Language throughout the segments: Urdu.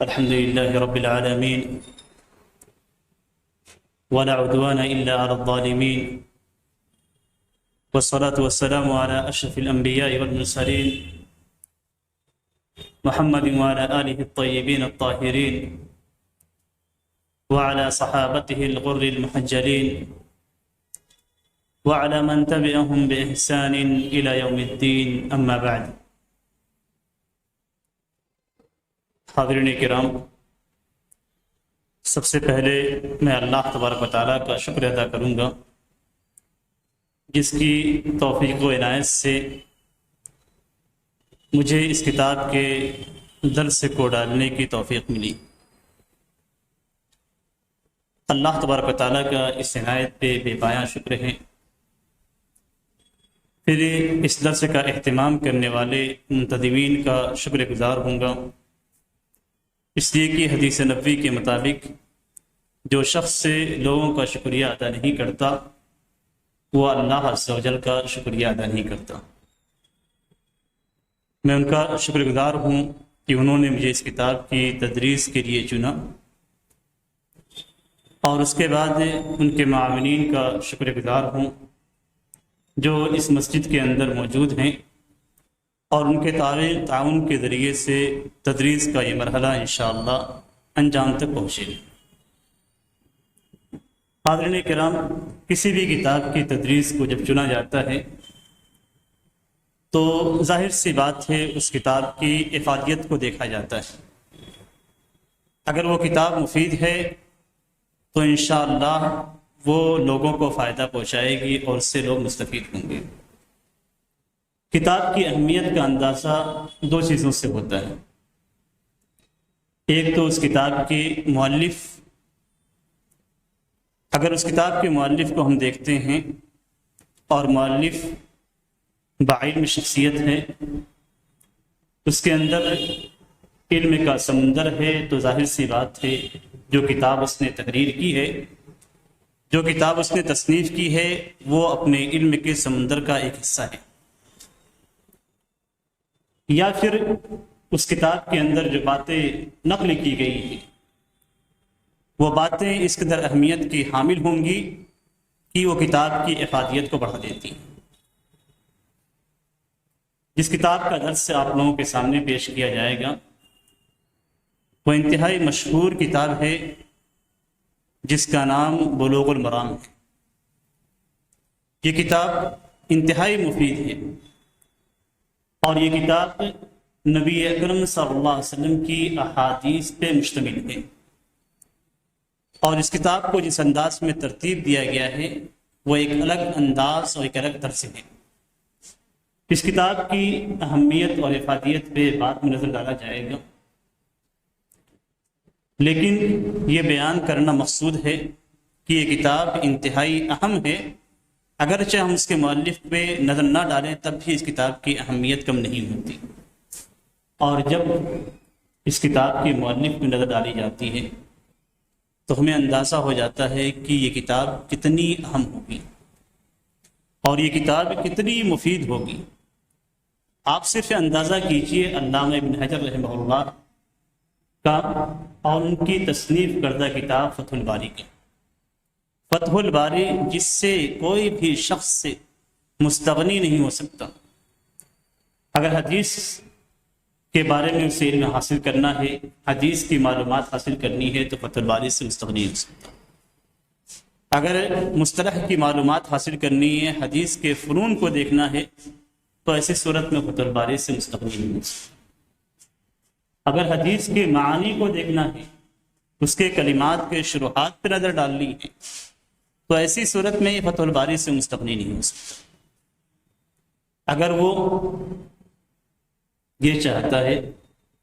الحمد لله رب العالمين ولا عدوان إلا على الظالمين والصلاة والسلام على أشرف الأنبياء والمرسلين محمد وعلى آله الطيبين الطاهرين وعلى صحابته الغر المحجلين وعلى من تبعهم بإحسان إلى يوم الدين أما بعد. حاضرین کرام، سب سے پہلے میں اللہ تبارک و تعالیٰ کا شکر ادا کروں گا جس کی توفیق و عنایت سے مجھے اس کتاب کے درس کو ڈالنے کی توفیق ملی۔ اللہ تبارک و تعالیٰ کا اس عنایت پہ بے پایاں شکر ہے۔ پھر اس درس کا اہتمام کرنے والے منتظمین کا شکر گزار ہوں گا، اس لیے کہ حدیث نبوی کے مطابق جو شخص سے لوگوں کا شکریہ ادا نہیں کرتا وہ اللہ عز و جل کا شکریہ ادا نہیں کرتا۔ میں ان کا شکر گزار ہوں کہ انہوں نے مجھے اس کتاب کی تدریس کے لیے چنا، اور اس کے بعد ان کے معاونین کا شکر گزار ہوں جو اس مسجد کے اندر موجود ہیں اور ان کے تعاون کے ذریعے سے تدریس کا یہ مرحلہ انشاءاللہ انجام تک پہنچے۔ حاضرین کرام، کسی بھی کتاب کی تدریس کو جب چنا جاتا ہے تو ظاہر سی بات ہے اس کتاب کی افادیت کو دیکھا جاتا ہے۔ اگر وہ کتاب مفید ہے تو انشاءاللہ وہ لوگوں کو فائدہ پہنچائے گی اور اس سے لوگ مستفید ہوں گے۔ کتاب کی اہمیت کا اندازہ دو چیزوں سے ہوتا ہے۔ ایک تو اس کتاب کی مؤلف، اگر اس کتاب کے مؤلف کو ہم دیکھتے ہیں اور مؤلف بعلم شخصیت ہے، اس کے اندر علم کا سمندر ہے، تو ظاہر سی بات ہے جو کتاب اس نے تحریر کی ہے، جو کتاب اس نے تصنیف کی ہے، وہ اپنے علم کے سمندر کا ایک حصہ ہے۔ یا پھر اس کتاب کے اندر جو باتیں نقل کی گئی ہیں وہ باتیں اس قدر اہمیت کی حامل ہوں گی کہ وہ کتاب کی افادیت کو بڑھا دیتی ہیں۔ جس کتاب کا درس آپ لوگوں کے سامنے پیش کیا جائے گا وہ انتہائی مشہور کتاب ہے جس کا نام بلوغ المرام ہے۔ یہ کتاب انتہائی مفید ہے اور یہ کتاب نبی اکرم صلی اللہ علیہ وسلم کی احادیث پہ مشتمل ہے، اور اس کتاب کو جس انداز میں ترتیب دیا گیا ہے وہ ایک الگ انداز اور ایک الگ طرز ہے۔ اس کتاب کی اہمیت اور افادیت پہ بعد میں نظر ڈالا جائے گا، لیکن یہ بیان کرنا مقصود ہے کہ یہ کتاب انتہائی اہم ہے۔ اگرچہ ہم اس کے مؤلف پہ نظر نہ ڈالیں تب بھی اس کتاب کی اہمیت کم نہیں ہوتی، اور جب اس کتاب کے مؤلف پہ نظر ڈالی جاتی ہے تو ہمیں اندازہ ہو جاتا ہے کہ یہ کتاب کتنی اہم ہوگی اور یہ کتاب کتنی مفید ہوگی۔ آپ صرف اندازہ کیجئے علامہ ابن حجر رحمہ اللہ کا اور ان کی تصنیف کردہ کتاب فتح الباری کا۔ فتح الباری جس سے کوئی بھی شخص سے مستغنی نہیں ہو سکتا۔ اگر حدیث کے بارے میں اسے علم حاصل کرنا ہے، حدیث کی معلومات حاصل کرنی ہے تو فتح الباری سے مستغنی ہو سکتا۔ اگر مصطلح کی معلومات حاصل کرنی ہے، حدیث کے فنون کو دیکھنا ہے تو ایسی صورت میں فتح الباری سے مستغنی نہیں ہو سکتا۔ اگر حدیث کے معانی کو دیکھنا ہے، اس کے کلمات کے شروحات پہ نظر ڈالنی ہے تو ایسی صورت میں یہ فتح الباری سے مستغنی نہیں ہو سکتا۔ اگر وہ یہ چاہتا ہے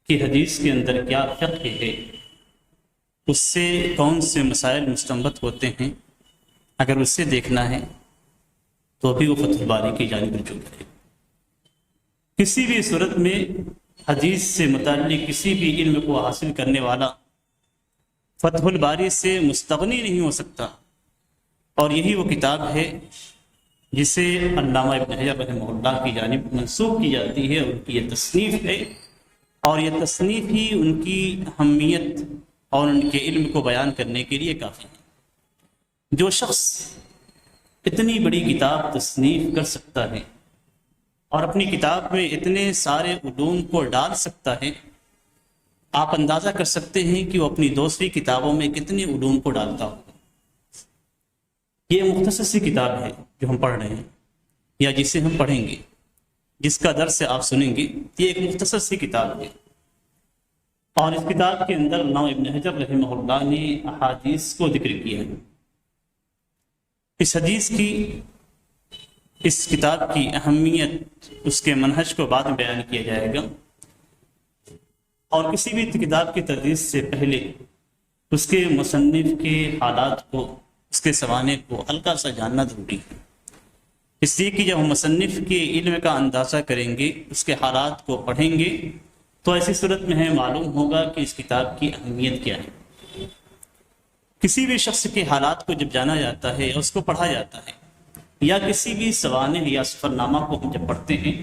کہ حدیث کے اندر کیا فقہ ہے، اس سے کون سے مسائل مستنبط ہوتے ہیں، اگر اس سے دیکھنا ہے تو بھی وہ فتح الباری کی جانب رجوع کرے۔ کسی بھی صورت میں حدیث سے متعلق کسی بھی علم کو حاصل کرنے والا فتح الباری سے مستغنی نہیں ہو سکتا، اور یہی وہ کتاب ہے جسے علامہ ابن حجر رحمہ اللہ کی جانب منسوب کی جاتی ہے، اور ان کی یہ تصنیف ہے اور یہ تصنیف ہی ان کی اہمیت اور ان کے علم کو بیان کرنے کے لیے کافی ہے۔ جو شخص اتنی بڑی کتاب تصنیف کر سکتا ہے اور اپنی کتاب میں اتنے سارے علوم کو ڈال سکتا ہے، آپ اندازہ کر سکتے ہیں کہ وہ اپنی دوسری کتابوں میں کتنے علوم کو ڈالتا ہوگا۔ یہ مختصر سی کتاب ہے جو ہم پڑھ رہے ہیں یا جسے ہم پڑھیں گے، جس کا درس آپ سنیں گے، یہ ایک مختصر سی کتاب ہے، اور اس کتاب کے اندر علامہ ابن حجر رحمہ اللہ نے احادیث کو ذکر کیا ہے۔ اس حدیث کی، اس کتاب کی اہمیت، اس کے منہج کو بعد میں بیان کیا جائے گا، اور کسی بھی کتاب کی تدریس سے پہلے اس کے مصنف کے حالات کو، اس کے سوانح کو ہلکا سا جاننا ضروری ہے، اس لیے کہ جب ہم مصنف کے علم کا اندازہ کریں گے، اس کے حالات کو پڑھیں گے، تو ایسی صورت میں ہمیں معلوم ہوگا کہ اس کتاب کی اہمیت کیا ہے۔ کسی بھی شخص کے حالات کو جب جانا جاتا ہے، اس کو پڑھا جاتا ہے، یا کسی بھی سوانح یا سفر نامہ کو ہم جب پڑھتے ہیں،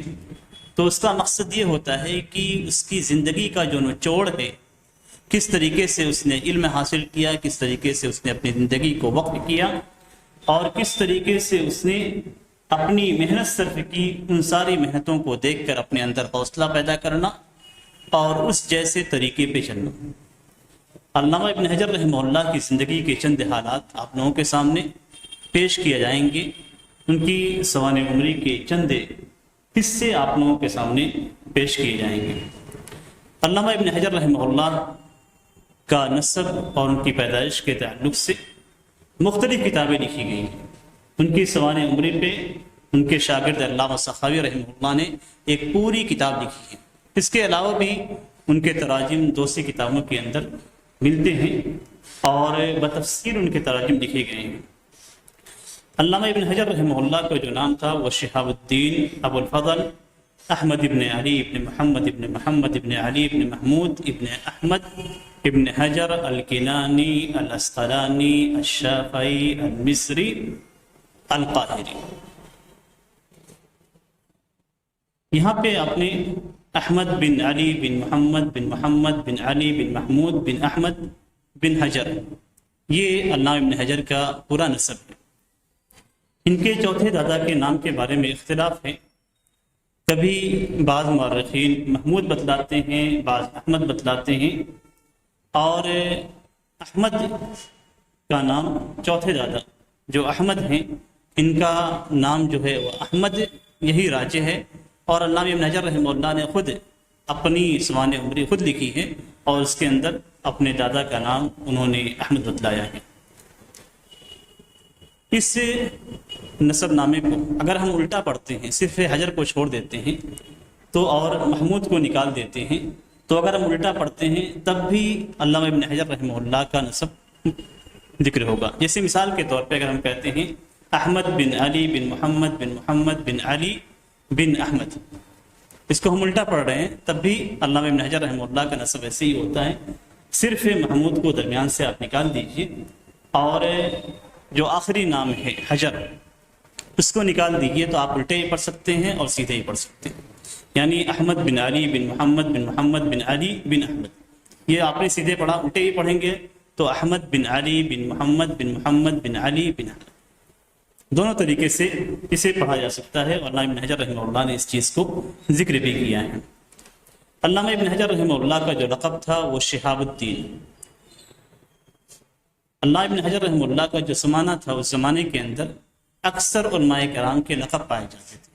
تو اس کا مقصد یہ ہوتا ہے کہ اس کی زندگی کا جو نچوڑ ہے، کس طریقے سے اس نے علم حاصل کیا، کس طریقے سے اس نے اپنی زندگی کو وقف کیا، اور کس طریقے سے اس نے اپنی محنت صرف کی، ان ساری محنتوں کو دیکھ کر اپنے اندر حوصلہ پیدا کرنا اور اس جیسے طریقے پہ چلنا۔ علامہ ابن حجر رحمہ اللہ کی زندگی کے چند حالات آپ لوگوں کے سامنے پیش کیے جائیں گے، ان کی سوانح عمری کے چند حصے آپ لوگوں کے سامنے پیش کیے جائیں گے۔ علامہ ابن حجر رحمہ اللہ کا نسب اور ان کی پیدائش کے تعلق سے مختلف کتابیں لکھی گئی ہیں۔ ان کی سوانح عمری پہ ان کے شاگرد علامہ سخاوی رحمہ اللہ نے ایک پوری کتاب لکھی ہے۔ اس کے علاوہ بھی ان کے تراجم دوسری کتابوں کے اندر ملتے ہیں، اور بتفصیل ان کے تراجم لکھے گئے ہیں۔ علامہ ابن حجر رحمہ اللہ کا جو نام تھا وہ شہاب الدین ابو الفضل احمد ابن علی ابن محمد ابن محمد ابن علی ابن محمود ابن احمد ابن حجر الکینانی الاسقلانی الشافعی المصری القاہری۔ یہاں پہ آپ نے احمد بن علی بن محمد بن محمد بن علی بن محمود بن احمد بن حجر، یہ علامہ ابن حجر کا پورا نسب ہے۔ ان کے چوتھے دادا کے نام کے بارے میں اختلاف ہے، کبھی بعض مورخین محمود بتلاتے ہیں، بعض احمد بتلاتے ہیں، اور احمد کا نام چوتھے دادا جو احمد ہیں، ان کا نام جو ہے وہ احمد یہی راجح ہے، اور علامہ ابن حجر رحمہ اللہ نے خود اپنی سوانح عمری خود لکھی ہے، اور اس کے اندر اپنے دادا کا نام انہوں نے احمد بتلایا ہے۔ اس نسب نامے کو اگر ہم الٹا پڑھتے ہیں، صرف حجر کو چھوڑ دیتے ہیں تو، اور محمود کو نکال دیتے ہیں، تو اگر ہم الٹا پڑھتے ہیں تب بھی علامہ ابن حجر رحمہ اللہ کا نسب ذکر ہوگا۔ جیسے مثال کے طور پہ اگر ہم کہتے ہیں احمد بن علی بن محمد بن محمد بن علی بن احمد، اس کو ہم الٹا پڑھ رہے ہیں، تب بھی علامہ ابن حجر رحمہ اللہ کا نسب ایسے ہی ہوتا ہے، صرف محمود کو درمیان سے آپ نکال دیجئے، اور جو آخری نام ہے حجر اس کو نکال دیجئے، تو آپ الٹے ہی پڑھ سکتے ہیں اور سیدھے ہی پڑھ سکتے ہیں۔ یعنی احمد بن علی بن محمد بن محمد بن علی بن احمد، یہ آپ نے سیدھے پڑھا، الٹے ہی پڑھیں گے تو احمد بن علی بن محمد بن محمد بن علی بن احمد، دونوں طریقے سے اسے پڑھا جا سکتا ہے، اور علامہ ابن حجر رحمہ اللہ نے اس چیز کو ذکر بھی کیا ہے۔ علامہ ابن حجر رحمہ اللہ کا جو لقب تھا وہ شہاب الدین۔ علامہ ابن حجر رحمہ اللہ کا جو زمانہ تھا، اس زمانے کے اندر اکثر علماء کرام کے لقب پائے جاتے تھے،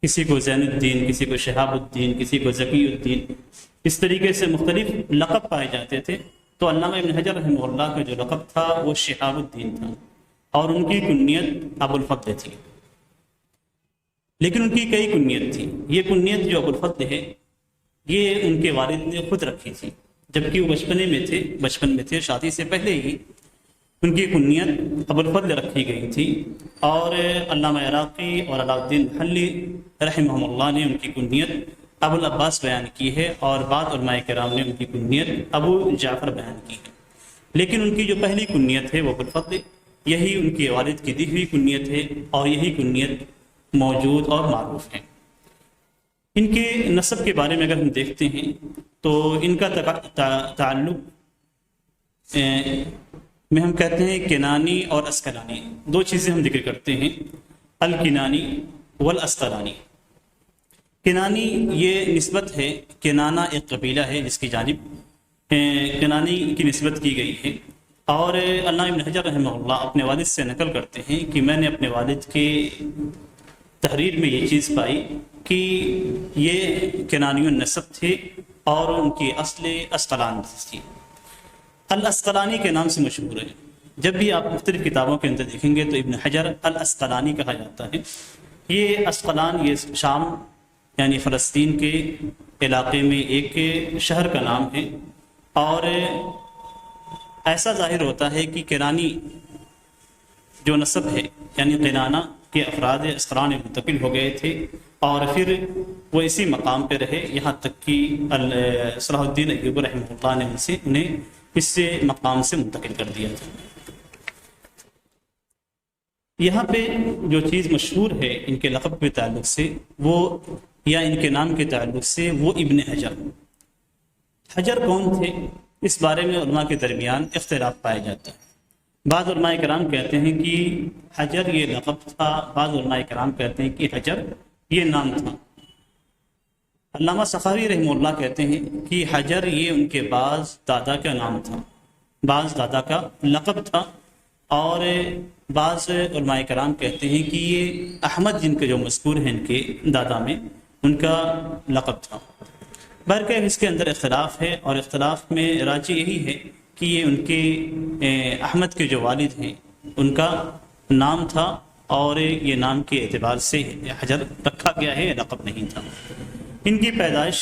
کسی کو زین الدین، کسی کو شہاب الدین، کسی کو ذکی الدین، اس طریقے سے مختلف لقب پائے جاتے تھے۔ تو علامہ ابن حجر رحمہ اللہ کا جو لقب تھا وہ شہاب الدین تھا، اور ان کی کنیت ابو الفضل تھی، لیکن ان کی کئی کنیت تھی۔ یہ کنیت جو ابو الفضل ہے یہ ان کے والد نے خود رکھی تھی، جبکہ وہ بچپن میں تھے، شادی سے پہلے ہی ان کی کنیت ابو الفضل رکھی گئی تھی، اور علامہ عراقی اور علاء الدین محلی رحمہ اللہ نے ان کی کنیت ابو العباس بیان کی ہے، اور بعض علماء کرام نے ان کی کنیت ابو جعفر بیان کی ہے، لیکن ان کی جو پہلی کنیت ہے وہ ابو الفضل، یہی ان کے والد کی دی ہوئی کنیت ہے، اور یہی کنیت موجود اور معروف ہے۔ ان کے نسب کے بارے میں اگر ہم دیکھتے ہیں تو ان کا تعلق میں ہم کہتے ہیں کنانی اور اسقلانی، دو چیزیں ہم ذکر کرتے ہیں، الکنانی والاسقلانی۔ کنانی یہ نسبت ہے، کنانہ ایک قبیلہ ہے جس کی جانب کنانی کی نسبت کی گئی ہے، اور علامہ ابن حجر رحمہ اللہ اپنے والد سے نقل کرتے ہیں کہ میں نے اپنے والد کے تحریر میں یہ چیز پائی کہ یہ کنانی النسب تھے اور ان کی اصل اسقلان تھی۔ الاسقلانی کے نام سے مشہور ہے، جب بھی آپ مختلف کتابوں کے اندر دیکھیں گے تو ابن حجر الاسقلانی کہا جاتا ہے۔ یہ اسقلان یہ شام یعنی فلسطین کے علاقے میں ایک شہر کا نام ہے، اور ایسا ظاہر ہوتا ہے کہ کنانی جو نسب ہے یعنی کنانہ کے افراد اسقلان میں منتقل ہو گئے تھے، اور پھر وہ اسی مقام پہ رہے یہاں تک کہ صلاح الدین ایوب رحمہ اللہ نے انہیں اس مقام سے منتقل کر دیا تھا۔ یہاں پہ جو چیز مشہور ہے ان کے لقب کے تعلق سے وہ یا ان کے نام کے تعلق سے وہ ابن حجر۔ حجر کون تھے اس بارے میں علماء کے درمیان اختلاف پایا جاتا ہے۔ بعض علماء کرام کہتے ہیں کہ حجر یہ لقب تھا، بعض علماء کرام کہتے ہیں کہ حجر یہ نام تھا۔ علامہ سخاوی رحمہ اللہ کہتے ہیں کہ حجر یہ ان کے بعض دادا کا نام تھا، بعض دادا کا لقب تھا، اور بعض علماء کرام کہتے ہیں کہ یہ احمد جن کے جو مذکور ہیں ان کے دادا میں ان کا لقب تھا۔ بہرکیف اس کے اندر اختلاف ہے، اور اختلاف میں راجح یہی ہے کہ یہ ان کے احمد کے جو والد ہیں ان کا نام تھا، اور یہ نام کے اعتبار سے حجر رکھا گیا ہے، لقب نہیں تھا۔ ان کی پیدائش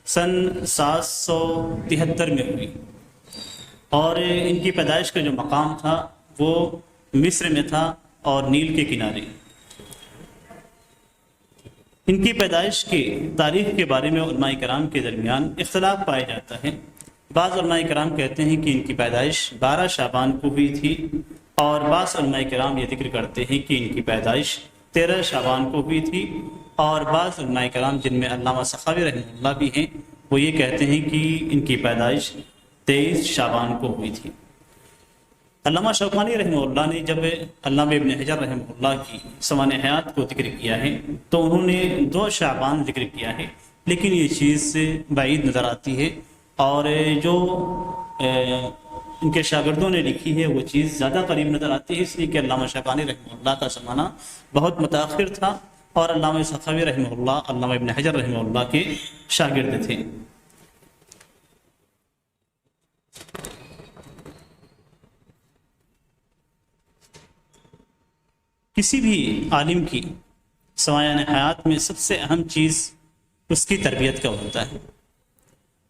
سن 773 میں ہوئی، اور ان کی پیدائش کا جو مقام تھا وہ مصر میں تھا اور نیل کے کنارے۔ ان کی پیدائش کی تاریخ کے بارے میں علماء کرام کے درمیان اختلاف پایا جاتا ہے۔ بعض علماء کرام کہتے ہیں کہ ان کی پیدائش 12 شعبان کو ہوئی تھی، اور بعض علماء کرام یہ ذکر کرتے ہیں کہ ان کی پیدائش 13 شعبان کو ہوئی تھی، اور بعض علماء کرام جن میں علامہ سخاوی رحمہ اللہ بھی ہیں وہ یہ کہتے ہیں کہ ان کی پیدائش 23 شعبان کو ہوئی تھی۔ علامہ شوکانی رحمہ اللہ نے جب علامہ ابن حجر رحمہ اللہ کی سوانح حیات کو ذکر کیا ہے تو انہوں نے 2 شعبان ذکر کیا ہے، لیکن یہ چیز بعید نظر آتی ہے، اور جو ان کے شاگردوں نے لکھی ہے وہ چیز زیادہ قریب نظر آتی ہے، اس لیے کہ علامہ شوکانی رحمہ اللہ کا زمانہ بہت متاخر تھا، اور علامہ سخاوی رحمہ اللہ علامہ ابن حجر رحمہ اللہ کے شاگرد تھے۔ کسی بھی عالم کی سوانح حیات میں سب سے اہم چیز اس کی تربیت کا ہوتا ہے،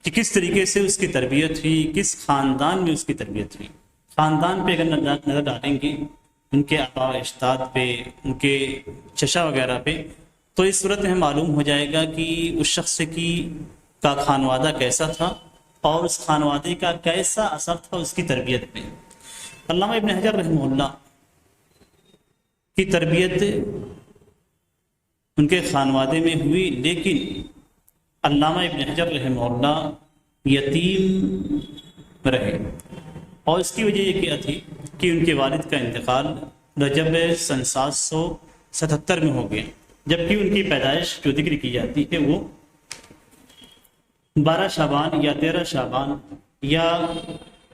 کہ کس طریقے سے اس کی تربیت ہوئی، کس خاندان میں اس کی تربیت ہوئی۔ خاندان پہ اگر نظر ڈالیں گے، ان کے آباء و اجداد پہ، ان کے چچا وغیرہ پہ، تو اس صورت میں معلوم ہو جائے گا کہ اس شخص کا خانوادہ کیسا تھا، اور اس خانوادے کا کیسا اثر تھا اس کی تربیت پہ۔ علامہ ابن حجر رحمہ اللہ کی تربیت ان کے خانوادے میں ہوئی، لیکن علامہ ابن حجر رحمہ اللہ یتیم رہے، اور اس کی وجہ یہ کیا تھی کہ ان کے والد کا انتقال رجب سن 777 میں ہو گیا، جبکہ ان کی پیدائش جو ذکر کی جاتی ہے وہ 12 شعبان یا 13 شعبان یا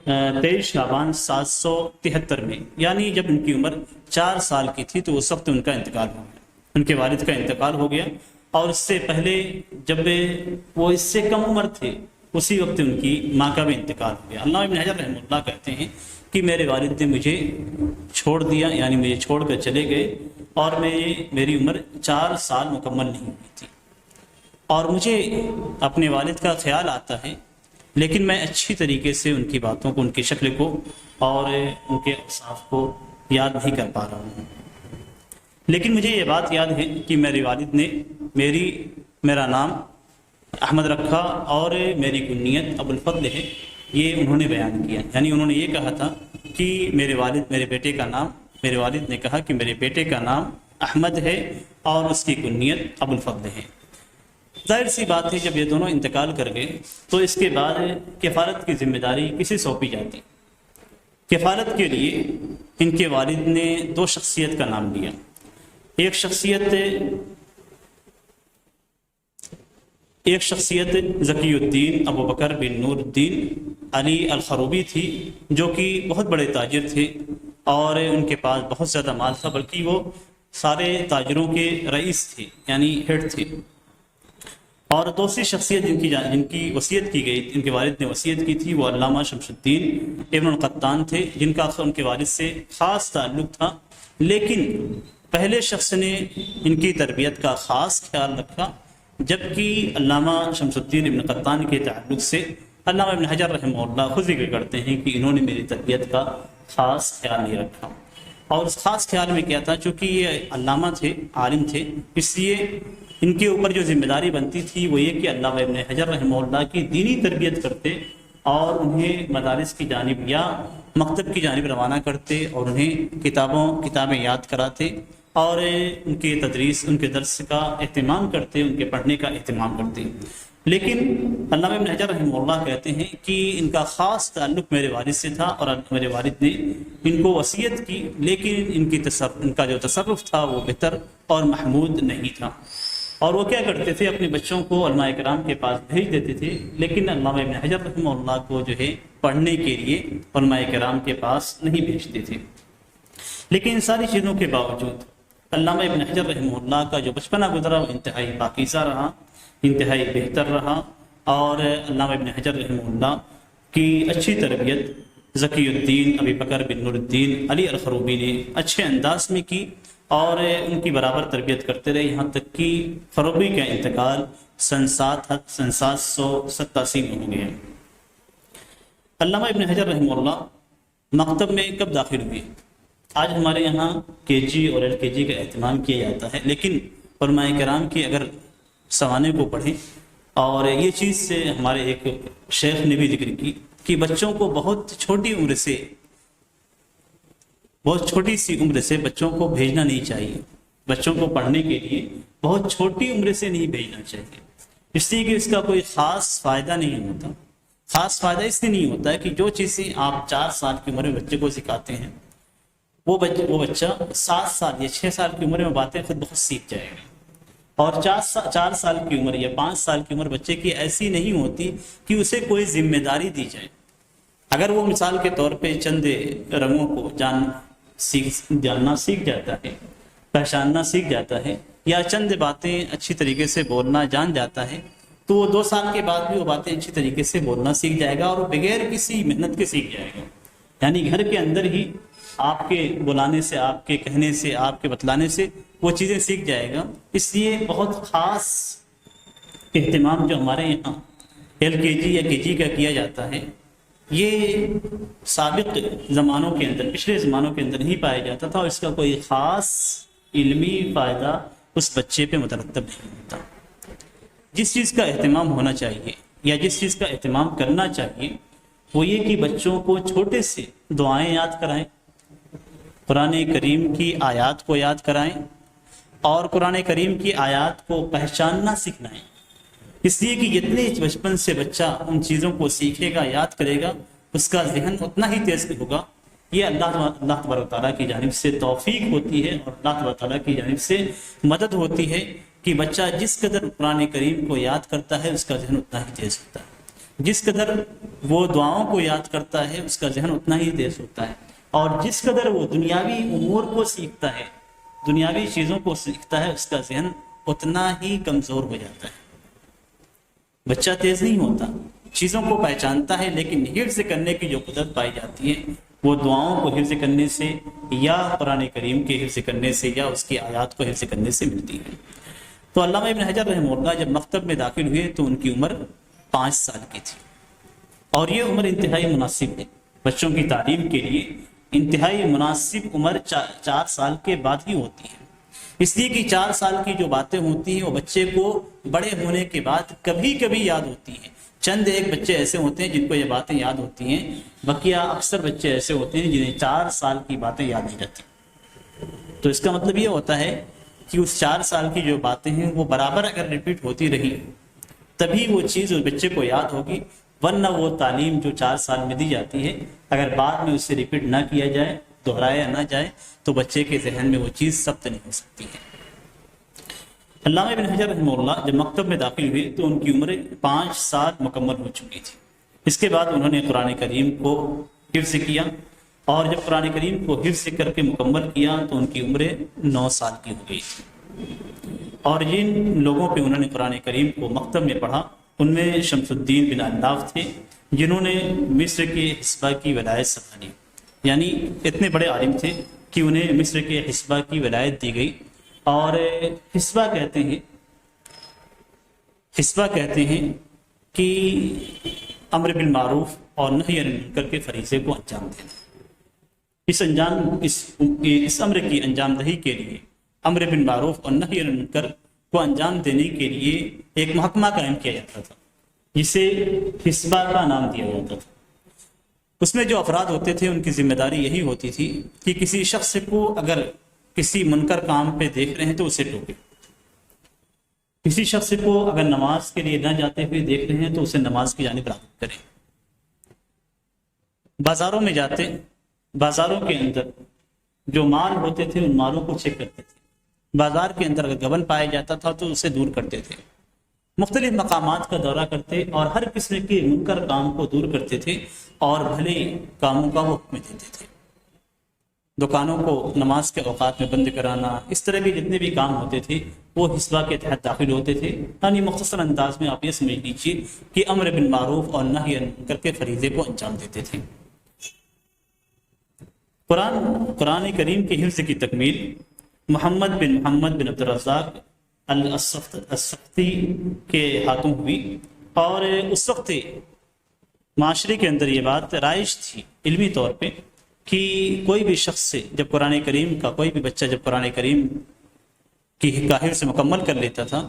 23 شعبان 773 میں، یعنی جب ان کی عمر 4 سال کی تھی تو اس وقت ان کا انتقال ہو گیا، ان کے والد کا انتقال ہو گیا، اور اس سے پہلے جب وہ اس سے کم عمر تھے اسی وقت ان کی ماں کا بھی انتقال ہو گیا۔ علامہ ابن حجر رحمہ اللہ کہتے ہیں کہ میرے والد نے مجھے چھوڑ دیا، یعنی مجھے چھوڑ کر چلے گئے، اور میری عمر 4 سال مکمل نہیں ہوئی تھی، اور مجھے اپنے والد کا خیال آتا ہے، لیکن میں اچھی طریقے سے ان کی باتوں کو، ان کی شکل کو اور ان کے اوصاف کو یاد نہیں کر پا رہا ہوں۔ لیکن مجھے یہ بات یاد ہے کہ میرے والد نے میرا نام احمد رکھا، اور میری کنیت ابو الفضل ہے، یہ انہوں نے بیان کیا، یعنی انہوں نے یہ کہا تھا کہ میرے والد نے کہا کہ میرے بیٹے کا نام احمد ہے اور اس کی کنیت ابو الفضل ہے۔ ظاہر سی بات ہے جب یہ دونوں انتقال کر گئے تو اس کے بعد کفالت کی ذمہ داری کسے سونپی جاتی؟ کفالت کے لیے ان کے والد نے دو شخصیت کا نام لیا. ایک شخصیت ذکی الدین ابو بکر بن نور الدین علی الخروبی تھی، جو کہ بہت بڑے تاجر تھے اور ان کے پاس بہت زیادہ مال تھا، بلکہ وہ سارے تاجروں کے رئیس تھے، یعنی ہیڈ تھے. اور دوسری شخصیت جن کی وصیت کی گئی، ان کے والد نے وصیت کی تھی، وہ علامہ شمس الدین ابن القطان تھے، جن کا ان کے والد سے خاص تعلق تھا. لیکن پہلے شخص نے ان کی تربیت کا خاص خیال رکھا، جبکہ علامہ شمس الدین ابن قطان کے تعلق سے علامہ ابن حجر رحمہ اللہ خود ذکر کرتے ہیں کہ انہوں نے میری تربیت کا خاص خیال نہیں رکھا. اور اس خاص خیال میں کیا تھا، چونکہ یہ علامہ تھے، عالم تھے، اس لیے ان کے اوپر جو ذمہ داری بنتی تھی وہ یہ کہ علامہ ابن حجر رحمہ اللہ کی دینی تربیت کرتے اور انہیں مدارس کی جانب یا مکتب کی جانب روانہ کرتے اور انہیں کتابیں یاد کراتے اور ان کے تدریس، ان کے درس کا اہتمام کرتے، ان کے پڑھنے کا اہتمام کرتے. لیکن علامہ ابن حجر رحمہ اللہ کہتے ہیں کہ ان کا خاص تعلق میرے والد سے تھا اور میرے والد نے ان کو وصیت کی، لیکن ان کا جو تصرف تھا وہ بہتر اور محمود نہیں تھا. اور وہ کیا کرتے تھے، اپنے بچوں کو علماء کرام کے پاس بھیج دیتے تھے، لیکن علامہ ابن حجر رحمہ اللہ کو جو ہے پڑھنے کے لیے علماء کرام کے پاس نہیں بھیجتے تھے. لیکن ان ساری چیزوں کے باوجود علامہ ابن حجر رحمہ اللہ کا جو بچپنا گزرا وہ انتہائی پاکیزہ رہا، انتہائی بہتر رہا. اور علامہ ابن حجر رحمہ اللہ کی اچھی تربیت ذکی الدین ابی بکر بن نور الدین علی الخروبی نے اچھے انداز میں کی اور ان کی برابر تربیت کرتے رہے، یہاں تک کہ خروبی کا انتقال سن 787 میں ہو گیا. علامہ ابن حجر رحمہ اللہ مکتب میں کب داخل ہوئے؟ آج ہمارے یہاں KG اور LKG کا اہتمام کیا جاتا ہے، لیکن علماء کرام کی اگر سوانح کو پڑھیں، اور یہ چیز سے ہمارے ایک شیخ نے بھی ذکر کی کہ بچوں کو بہت چھوٹی سی عمر سے بچوں کو بھیجنا نہیں چاہیے. بچوں کو پڑھنے کے لیے بہت چھوٹی عمر سے نہیں بھیجنا چاہیے، اس لیے کہ اس کا کوئی خاص فائدہ نہیں ہوتا. خاص فائدہ اس لیے نہیں ہوتا ہے کہ جو چیزیں آپ 4 سال کی عمر میں بچے کو سکھاتے ہیں، وہ بچہ 7 سال یا 6 سال کی عمر میں باتیں خود بخود سیکھ جائے گا. اور 4 سال کی عمر یا 5 سال کی عمر بچے کی ایسی نہیں ہوتی کہ اسے کوئی ذمہ داری دی جائے. اگر وہ مثال کے طور پہ چند رنگوں کو جاننا سیکھ جاتا ہے، پہچاننا سیکھ جاتا ہے، یا چند باتیں اچھی طریقے سے بولنا جان جاتا ہے، تو وہ 2 سال کے بعد بھی وہ باتیں اچھی طریقے سے بولنا سیکھ جائے گا اور وہ بغیر کسی محنت کے سیکھ جائے گا. یعنی گھر کے اندر ہی آپ کے بلانے سے، آپ کے کہنے سے، آپ کے بتلانے سے وہ چیزیں سیکھ جائے گا. اس لیے بہت خاص اہتمام جو ہمارے یہاں LKG یا KG کا کیا جاتا ہے، یہ سابق زمانوں کے اندر، پچھلے زمانوں کے اندر نہیں پایا جاتا تھا، اور اس کا کوئی خاص علمی فائدہ اس بچے پہ مترتب نہیں ہوتا. جس چیز کا اہتمام ہونا چاہیے یا جس چیز کا اہتمام کرنا چاہیے وہ یہ کہ بچوں کو چھوٹے سے دعائیں یاد کرائیں، قرآن کریم کی آیات کو یاد کرائیں اور قرآن کریم کی آیات کو پہچاننا سکھلائیں. اس لیے کہ جتنے بچپن سے بچہ ان چیزوں کو سیکھے گا، یاد کرے گا، اس کا ذہن اتنا ہی تیز ہوگا. یہ اللہ تبارک تعالیٰ کی جانب سے توفیق ہوتی ہے اور اللہ تبارک تعالیٰ کی جانب سے مدد ہوتی ہے کہ بچہ جس قدر قرآن کریم کو یاد کرتا ہے اس کا ذہن اتنا ہی تیز ہوتا ہے. جس قدر وہ دعاؤں کو یاد کرتا ہے اس کا ذہن اتنا ہی تیز ہوتا ہے. اور جس قدر وہ دنیاوی امور کو سیکھتا ہے، دنیاوی چیزوں کو سیکھتا ہے، اس کا ذہن اتنا ہی کمزور ہو جاتا ہے. بچہ تیز نہیں ہوتا، چیزوں کو پہچانتا ہے، لیکن حفظ کرنے کی جو قدرت پائی جاتی ہے وہ دعاؤں کو حفظ کرنے سے یا قرآن کریم کے حفظ کرنے سے یا اس کی آیات کو حفظ کرنے سے ملتی ہے. تو علامہ ابن حجر رحمہ اللہ جب مکتب میں داخل ہوئے تو ان کی عمر 5 سال کی تھی، اور یہ عمر انتہائی مناسب ہے بچوں کی تعلیم کے لیے. انتہائی مناسب عمر 4 سال کے بعد ہی ہوتی ہے، اس لیے کہ 4 سال کی جو باتیں ہوتی ہیں وہ بچے کو بڑے ہونے کے بعد کبھی کبھی یاد ہوتی ہیں. چند ایک بچے ایسے ہوتے ہیں جن کو یہ باتیں یاد ہوتی ہیں، بقیہ اکثر بچے ایسے ہوتے ہیں جنہیں 4 سال کی باتیں یاد نہیں رہتی. تو اس کا مطلب یہ ہوتا ہے کہ اس 4 سال کی جو باتیں ہیں وہ برابر اگر ریپیٹ ہوتی رہی تبھی وہ چیز اس بچے کو یاد ہوگی، ورنہ وہ تعلیم جو 4 سال میں دی جاتی ہے اگر بعد میں اسے ریپیٹ نہ کیا جائے، دہرایا نہ جائے، تو بچے کے ذہن میں وہ چیز ثبت نہیں ہو سکتی ہے۔ علامہ ابن حجر رحمہ اللہ جب مکتب میں داخل ہوئے تو ان کی عمر 5 سال مکمل ہو چکی تھی۔ اس کے بعد انہوں نے قرآن کریم کو حفظ کیا، اور جب قرآن کریم کو حفظ کر کے مکمل کیا تو ان کی عمر 9 سال کی ہو گئی تھی۔ اور جن لوگوں پہ انہوں نے قرآن کریم کو مکتب میں پڑھا ان میں شمس الدین بن علاف تھے، جنہوں نے مصر کے حسبہ کی ولایت سنبھالی، یعنی اتنے بڑے عالم تھے کہ انہیں مصر کے حسبہ کی ولایت دی گئی۔ اور حسبہ کہتے ہیں کہ امر بالمعروف اور نہی عن المنکر کے فریضے کو انجام دینا۔ اس امر کی انجام دہی کے لیے، امر بالمعروف اور نہی عن المنکر کو انجام دینے کے لیے ایک محکمہ قائم کیا جاتا تھا جسے حسبہ کا نام دیا جاتا تھا۔ اس میں جو افراد ہوتے تھے ان کی ذمہ داری یہی ہوتی تھی کہ کسی شخص کو اگر کسی منکر کام پہ دیکھ رہے ہیں تو اسے ٹوکے، کسی شخص کو اگر نماز کے لیے نہ جاتے ہوئے دیکھ رہے ہیں تو اسے نماز کی جانب راغب کریں۔ بازاروں میں جاتے، بازاروں کے اندر جو مال ہوتے تھے ان مالوں کو چیک کرتے تھے، بازار کے اندر اگر گبن پایا جاتا تھا تو اسے دور کرتے تھے، مختلف مقامات کا دورہ کرتے اور ہر قسم کے منکر کام کو دور کرتے تھے اور بھلے کاموں کا وہ حکم دیتے تھے۔ دکانوں کو نماز کے اوقات میں بند کرانا، اس طرح کے جتنے بھی کام ہوتے تھے وہ حسبہ کے تحت داخل ہوتے تھے۔ یعنی مختصر انداز میں آپ یہ سمجھ لیجیے کہ امر بالمعروف اور نہی عن المنکر کے فریضے کو انجام دیتے تھے۔ قرآن کریم کے حفظ کی تکمیل محمد بن عبد الرزاق السقطی کے ہاتھوں ہوئی، اور اس وقت معاشرے کے اندر یہ بات رائج تھی علمی طور پہ کہ کوئی بھی شخص سے جب قرآن کریم کا، کوئی بھی بچہ جب قرآن کریم کی حفظ مکمل کر لیتا تھا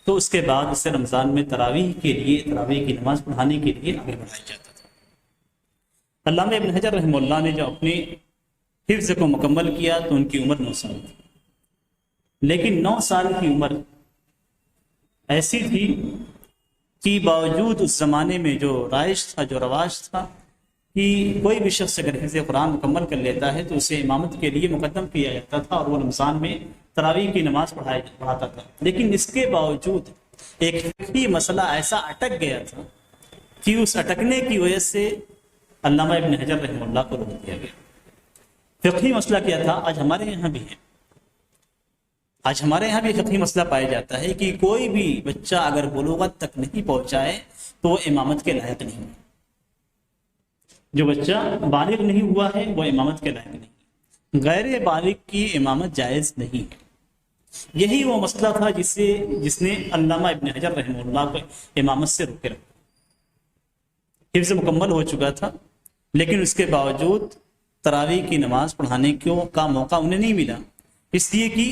تو اس کے بعد اسے رمضان میں تراویح کی نماز پڑھانے کے لیے آگے بڑھایا جاتا تھا۔ علامہ ابن حجر رحمہ اللہ نے جو اپنے حفظ کو مکمل کیا تو ان کی عمر 9 سال تھی، لیکن 9 سال کی عمر ایسی تھی کہ باوجود اس زمانے میں جو رائج تھا، جو رواج تھا کہ کوئی بھی شخص اگر حفظ قرآن مکمل کر لیتا ہے تو اسے امامت کے لیے مقدم کیا جاتا تھا اور وہ رمضان میں تراویح کی نماز پڑھاتا تھا۔ لیکن اس کے باوجود ایک فقہی مسئلہ ایسا اٹک گیا تھا کہ اس اٹکنے کی وجہ سے علامہ ابن حجر رحمہ اللہ کو روک دیا گیا۔ فقہی مسئلہ کیا تھا؟ آج ہمارے یہاں بھی فقہی مسئلہ پایا جاتا ہے کہ کوئی بھی بچہ اگر بلوغت تک نہیں پہنچائے تو وہ امامت کے لائق نہیں ہے۔ جو بچہ بالغ نہیں ہوا ہے وہ امامت کے لائق نہیں، غیر بالغ کی امامت جائز نہیں ہے۔ یہی وہ مسئلہ تھا جس نے علامہ ابن حجر رحمہ اللہ کو امامت سے روکے رکھا۔ حفظ مکمل ہو چکا تھا لیکن اس کے باوجود تراویح کی نماز پڑھانے کا موقع انہیں نہیں ملا، اس لیے کہ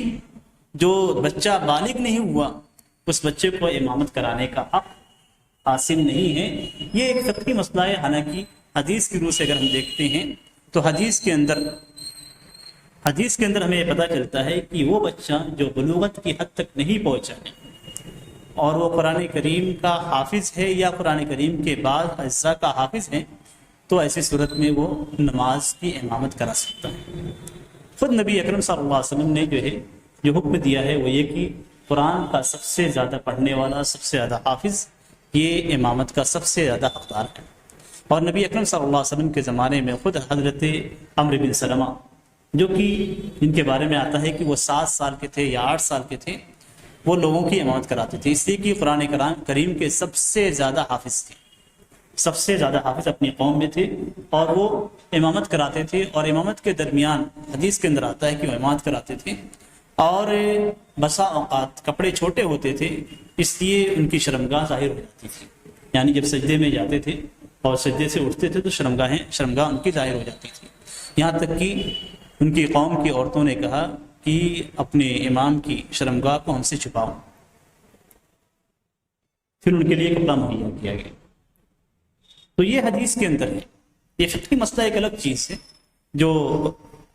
جو بچہ بالغ نہیں ہوا اس بچے کو امامت کرانے کا حق حاصل نہیں ہے۔ یہ ایک فقہی مسئلہ ہے، حالانکہ حدیث کی روح سے اگر ہم دیکھتے ہیں تو حدیث کے اندر ہمیں یہ پتہ چلتا ہے کہ وہ بچہ جو بلوغت کی حد تک نہیں پہنچا ہے اور وہ قرآن کریم کا حافظ ہے یا قرآن کریم کے بعض اجزاء کا حافظ ہے تو ایسی صورت میں وہ نماز کی امامت کرا سکتا ہے۔ خود نبی اکرم صلی اللہ علیہ وسلم نے جو حکم دیا ہے وہ یہ کہ قرآن کا سب سے زیادہ پڑھنے والا، سب سے زیادہ حافظ، یہ امامت کا سب سے زیادہ حقدار ہے۔ اور نبی اکرم صلی اللہ علیہ وسلم کے زمانے میں خود حضرت عمرو بن سلمہ، جو کہ ان کے بارے میں آتا ہے کہ وہ 7 سال کے تھے یا 8 سال کے تھے، وہ لوگوں کی امامت کراتے تھے، اس لیے کہ قرآن کریم کے سب سے زیادہ حافظ تھے، سب سے زیادہ حافظ اپنی قوم میں تھے، اور وہ امامت کراتے تھے۔ اور امامت کے درمیان حدیث کے اندر آتا ہے کہ وہ امامت کراتے تھے، اور بسا اوقات کپڑے چھوٹے ہوتے تھے اس لیے ان کی شرمگاہ ظاہر ہو جاتی تھی، یعنی جب سجدے میں جاتے تھے اور سجدے سے اٹھتے تھے تو شرمگاہ ان کی ظاہر ہو جاتی تھی، یہاں تک کہ ان کی قوم کی عورتوں نے کہا کہ اپنے امام کی شرمگاہ کو ہم سے چھپاؤ، پھر ان کے لیے کپڑا مہیا کیا گیا۔ تو یہ حدیث کے اندر ہے، یہ فقہی مسئلہ ایک الگ چیز ہے، جو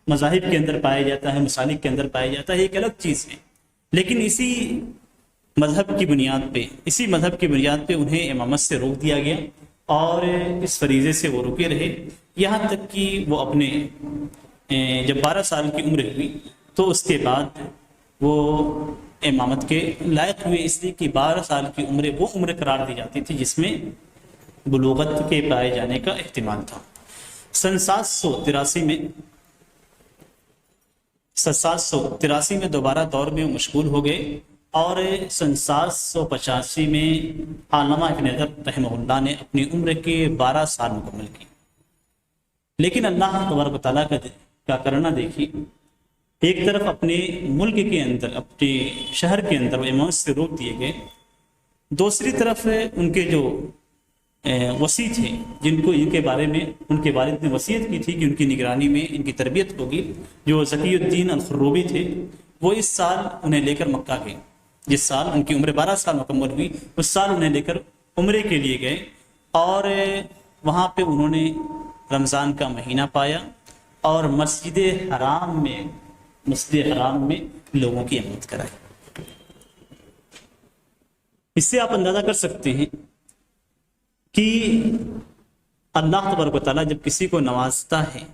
مذاہب کے اندر پایا جاتا ہے، مسالک کے اندر پایا جاتا ہے، ایک الگ چیز ہے، لیکن اسی مذہب کی بنیاد پہ انہیں امامت سے روک دیا گیا اور اس فریضے سے وہ رکے رہے، یہاں تک کہ وہ اپنے جب 12 سال کی عمر ہوئی تو اس کے بعد وہ امامت کے لائق ہوئے، اس لیے کہ 12 سال کی عمر وہ عمر قرار دی جاتی تھی جس میں بلوغت کے پائے جانے کا احتمال تھا۔ سن 783 میں دوبارہ دور میں وہ مشغول ہو گئے اور سن 785 میں علامہ ابن حجر رحمہ اللہ نے اپنی عمر کے 12 سال مکمل کی۔ لیکن اللہ تبارک و تعالیٰ کا کرنا دیکھی، ایک طرف اپنے ملک کے اندر، اپنے شہر کے اندر وہ امامت سے روک دیے گئے، دوسری طرف ان کے جو وصی تھے، جن کو ان کے بارے میں ان کے والد نے وصیت کی تھی کہ ان کی نگرانی میں ان کی تربیت ہوگی، جو ذکی الدین الخروبی تھے، وہ اس سال انہیں لے کر مکہ گئے۔ جس سال ان کی عمر 12 سال مکمل ہوئی، اس سال انہیں لے کر عمرے کے لیے گئے اور وہاں پہ انہوں نے رمضان کا مہینہ پایا اور مسجد حرام میں لوگوں کی امامت کرائی۔ اس سے آپ اندازہ کر سکتے ہیں کہ اللہ تبارک و تعالیٰ جب کسی کو نوازتا ہے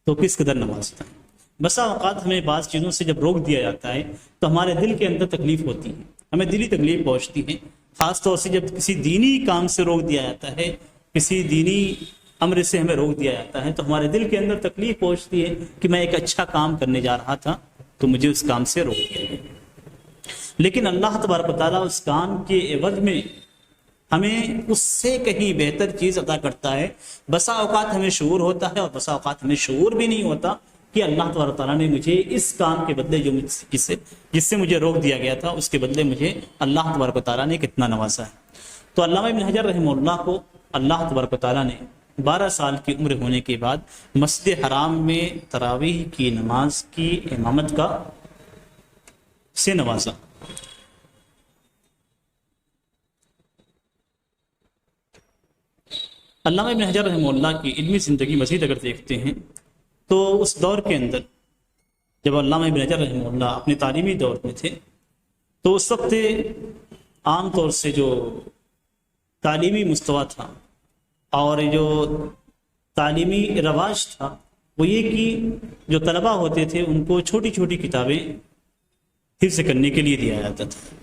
تو کس قدر نوازتا ہے۔ بسا اوقات ہمیں بعض چیزوں سے جب روک دیا جاتا ہے تو ہمارے دل کے اندر تکلیف ہوتی ہے، ہمیں دلی تکلیف پہنچتی ہے، خاص طور سے جب کسی دینی کام سے روک دیا جاتا ہے، کسی دینی امر سے ہمیں روک دیا جاتا ہے تو ہمارے دل کے اندر تکلیف پہنچتی ہے کہ میں ایک اچھا کام کرنے جا رہا تھا تو مجھے اس کام سے روک دیا گیا۔ لیکن اللہ تبارک و تعالیٰ اس کام کے عوض میں ہمیں اس سے کہیں بہتر چیز عطا کرتا ہے۔ بسا اوقات ہمیں شعور ہوتا ہے اور بسا اوقات ہمیں شعور بھی نہیں ہوتا کہ اللہ تبارک و تعالیٰ نے مجھے اس کام کے بدلے جو جس سے مجھے روک دیا گیا تھا اس کے بدلے مجھے اللہ تبارک و تعالیٰ نے کتنا نوازا ہے۔ تو علامہ ابن حجر رحمہ اللہ کو اللہ تبارک و تعالیٰ نے 12 سال کی عمر ہونے کے بعد مسجد حرام میں تراویح کی نماز کی امامت سے نوازا۔ علامہ ابن حجر رحمہ اللہ کی علمی زندگی مزید اگر دیکھتے ہیں تو اس دور کے اندر جب علامہ ابن حجر رحمہ اللہ اپنے تعلیمی دور میں تھے تو اس وقت عام طور سے جو تعلیمی مستویٰ تھا اور جو تعلیمی رواج تھا وہ یہ کہ جو طلباء ہوتے تھے ان کو چھوٹی چھوٹی کتابیں حفظ کرنے کے لیے دیا جاتا تھا۔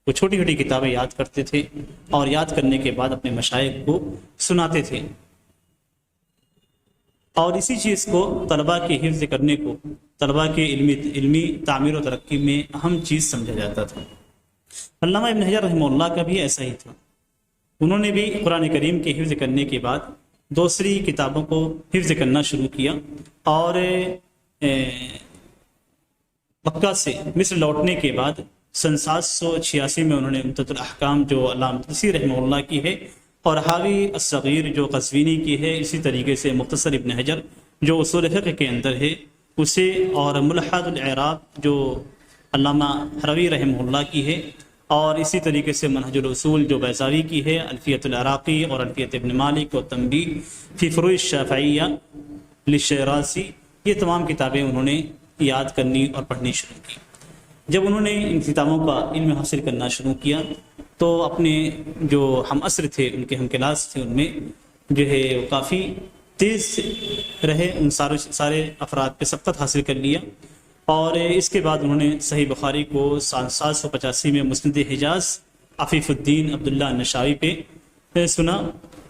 وہ چھوٹی چھوٹی کتابیں یاد کرتے تھے اور یاد کرنے کے بعد اپنے مشائخ کو سناتے تھے، اور اسی چیز کو طلباء کے حفظ کرنے کو طلباء کے علمی تعمیر و ترقی میں اہم چیز سمجھا جاتا تھا۔ علامہ ابن حجر رحمہ اللہ کا بھی ایسا ہی تھا، انہوں نے بھی قرآن کریم کے حفظ کرنے کے بعد دوسری کتابوں کو حفظ کرنا شروع کیا اور مکہ سے مصر لوٹنے کے بعد سن 786 میں انہوں نے عمدۃ الاحکام جو علامہ مقدسی رحمہ اللہ کی ہے اور حاوی الصغیر جو قزوینی کی ہے، اسی طریقے سے مختصر ابن حجر جو اصول فقہ کے اندر ہے اسے، اور ملحد الاعراب جو علامہ حروی رحمہ اللہ کی ہے، اور اسی طریقے سے منہج الاصول جو بیضاوی کی ہے، الفیۃ العراقی اور الفیۃ ابن مالک و تنبیہ فی فروع الشافعیہ للشیرازی، یہ تمام کتابیں انہوں نے یاد کرنی اور پڑھنی شروع کی۔ جب انہوں نے ان کتابوں کا علم حاصل کرنا شروع کیا تو اپنے جو ہم عصر تھے، ان کے ہم کلاس تھے، ان میں جو ہے وہ کافی تیز رہے، ان سارے افراد پہ سبقت حاصل کر لیا، اور اس کے بعد انہوں نے صحیح بخاری کو 785 میں مسند حجاز عفیف الدین عبداللہ النشاوی پہ سنا،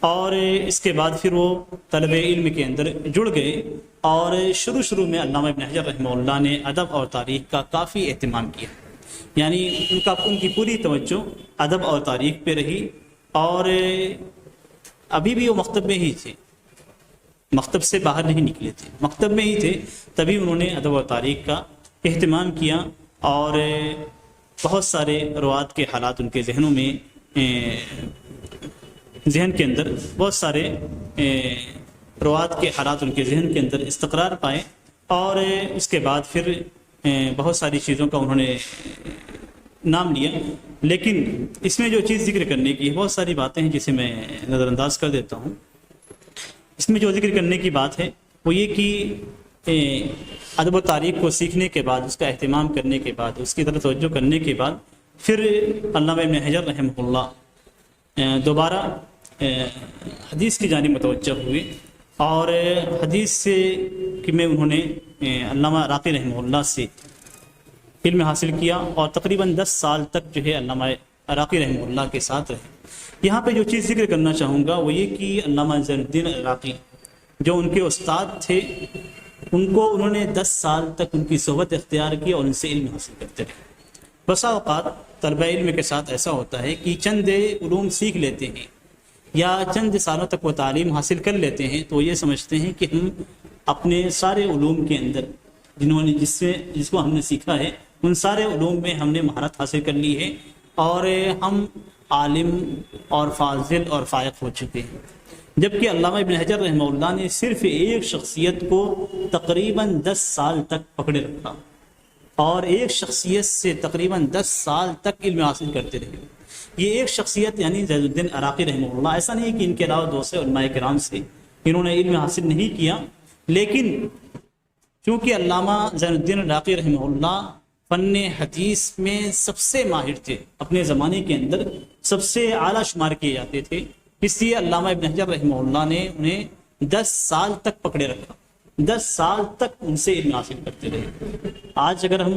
اور اس کے بعد پھر وہ طلب علم کے اندر جڑ گئے، اور شروع میں علامہ ابن حجر رحمہ اللہ نے ادب اور تاریخ کا کافی اہتمام کیا، یعنی ان کی پوری توجہ ادب اور تاریخ پہ رہی، اور ابھی بھی وہ مکتب میں ہی تھے، مکتب سے باہر نہیں نکلے تھے، مکتب میں ہی تھے، تبھی انہوں نے ادب اور تاریخ کا اہتمام کیا، اور بہت سارے روات کے حالات ان کے ذہن کے اندر بہت سارے روات کے حالات ان کے ذہن کے اندر استقرار پائے، اور اس کے بعد پھر بہت ساری چیزوں کا انہوں نے نام لیا۔ لیکن اس میں جو چیز ذکر کرنے کی بہت ساری باتیں ہیں جسے میں نظر انداز کر دیتا ہوں۔ اس میں جو ذکر کرنے کی بات ہے وہ یہ کہ ادب و تاریخ کو سیکھنے کے بعد، اس کا اہتمام کرنے کے بعد، اس کی طرف توجہ کرنے کے بعد پھر علامہ ابن حجر رحمہ اللہ دوبارہ حدیث کی جانب متوجہ ہوئے، اور حدیث سے کہ میں انہوں نے علامہ عراقی رحمہ اللہ سے علم حاصل کیا، اور تقریباً 10 سال تک جو ہے علامہ عراقی رحمہ اللہ کے ساتھ رہے۔ یہاں پہ جو چیز ذکر کرنا چاہوں گا وہ یہ کہ علامہ زین الدین عراقی جو ان کے استاد تھے، ان کو انہوں نے 10 سال تک ان کی صحبت اختیار کی اور ان سے علم حاصل کرتے رہے۔ بسا اوقات طلبہ علم کے ساتھ ایسا ہوتا ہے کہ چند علوم سیکھ لیتے ہیں یا چند سالوں تک وہ تعلیم حاصل کر لیتے ہیں، تو یہ سمجھتے ہیں کہ ہم اپنے سارے علوم کے اندر جس کو ہم نے سیکھا ہے، ان سارے علوم میں ہم نے مہارت حاصل کر لی ہے اور ہم عالم اور فاضل اور فائق ہو چکے ہیں۔ جبکہ علامہ ابن حجر رحمہ اللہ نے صرف ایک شخصیت کو تقریباً 10 سال تک پکڑے رکھا، اور ایک شخصیت سے تقریباً 10 سال تک علم حاصل کرتے رہے۔ یہ ایک شخصیت یعنی زین الدین عراقی رحمہ اللہ، ایسا نہیں کہ ان کے علاوہ دوسرے علماء کرام سے انہوں نے علم حاصل نہیں کیا، لیکن چونکہ علامہ زین الدین عراقی رحمہ اللہ فن حدیث میں سب سے ماہر تھے، اپنے زمانے کے اندر سب سے اعلیٰ شمار کیے جاتے تھے، اس لیے علامہ ابن حجر رحمہ اللہ نے انہیں 10 سال تک پکڑے رکھا، 10 سال تک ان سے علم حاصل کرتے رہے۔ آج اگر ہم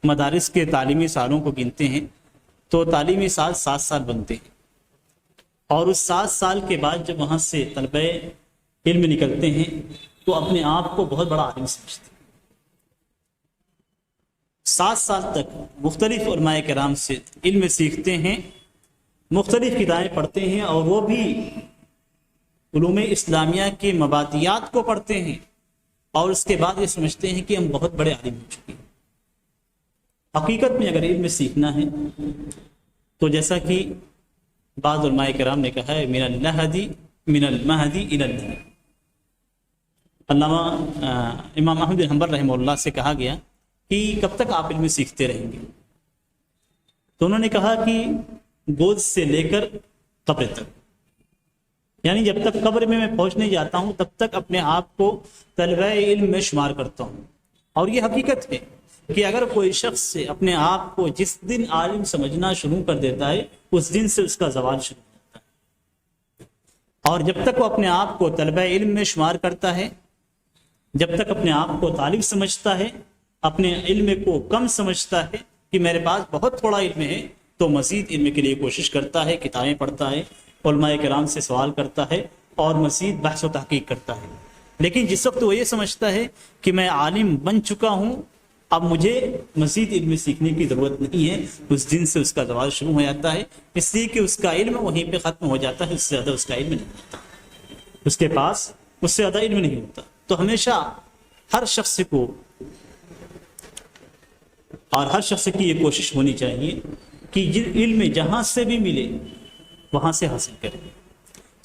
مدارس کے تعلیمی سالوں کو گنتے ہیں تو تعلیمی سال 7 سال بنتے ہیں، اور اس 7 سال کے بعد جب وہاں سے طلبہ علم نکلتے ہیں تو اپنے آپ کو بہت بڑا عالم سمجھتے ہیں۔ 7 سال تک مختلف علماء کرام سے علم سیکھتے ہیں، مختلف کتابیں پڑھتے ہیں، اور وہ بھی علوم اسلامیہ کے مبادیات کو پڑھتے ہیں، اور اس کے بعد یہ سمجھتے ہیں کہ ہم بہت بڑے عالم ہو چکے ہیں۔ حقیقت میں اگر علم سیکھنا ہے تو جیسا کہ بعض علماء کرام نے کہا ہے، من المہدی الی اللحد۔ علامہ امام احمد بن حنبل رحمہ اللہ سے کہا گیا کہ کب تک آپ علم سیکھتے رہیں گے؟ تو انہوں نے کہا کہ گود سے لے کر قبر تک، یعنی جب تک قبر میں پہنچنے جاتا ہوں تب تک اپنے آپ کو طلبہ علم میں شمار کرتا ہوں۔ اور یہ حقیقت ہے کہ اگر کوئی شخص اپنے آپ کو جس دن عالم سمجھنا شروع کر دیتا ہے، اس دن سے اس کا زوال شروع ہوتا ہے، اور جب تک وہ اپنے آپ کو طلبہ علم میں شمار کرتا ہے، جب تک اپنے آپ کو طالب سمجھتا ہے، اپنے علم کو کم سمجھتا ہے کہ میرے پاس بہت تھوڑا علم ہے، تو مزید علم کے لیے کوشش کرتا ہے، کتابیں پڑھتا ہے، علماء کرام سے سوال کرتا ہے، اور مزید بحث و تحقیق کرتا ہے۔ لیکن جس وقت وہ یہ سمجھتا ہے کہ میں عالم بن چکا ہوں، اب مجھے مزید علم سیکھنے کی ضرورت نہیں ہے، اس دن سے اس کا زوال شروع ہو جاتا ہے، اس لیے کہ اس کا علم وہیں پہ ختم ہو جاتا ہے، اس سے زیادہ اس کا علم نہیں ہوتا، اس کے پاس اس سے زیادہ علم نہیں ہوتا۔ تو ہمیشہ ہر شخص کو اور ہر شخص کی یہ کوشش ہونی چاہیے کہ علم جہاں سے بھی ملے وہاں سے حاصل کرے،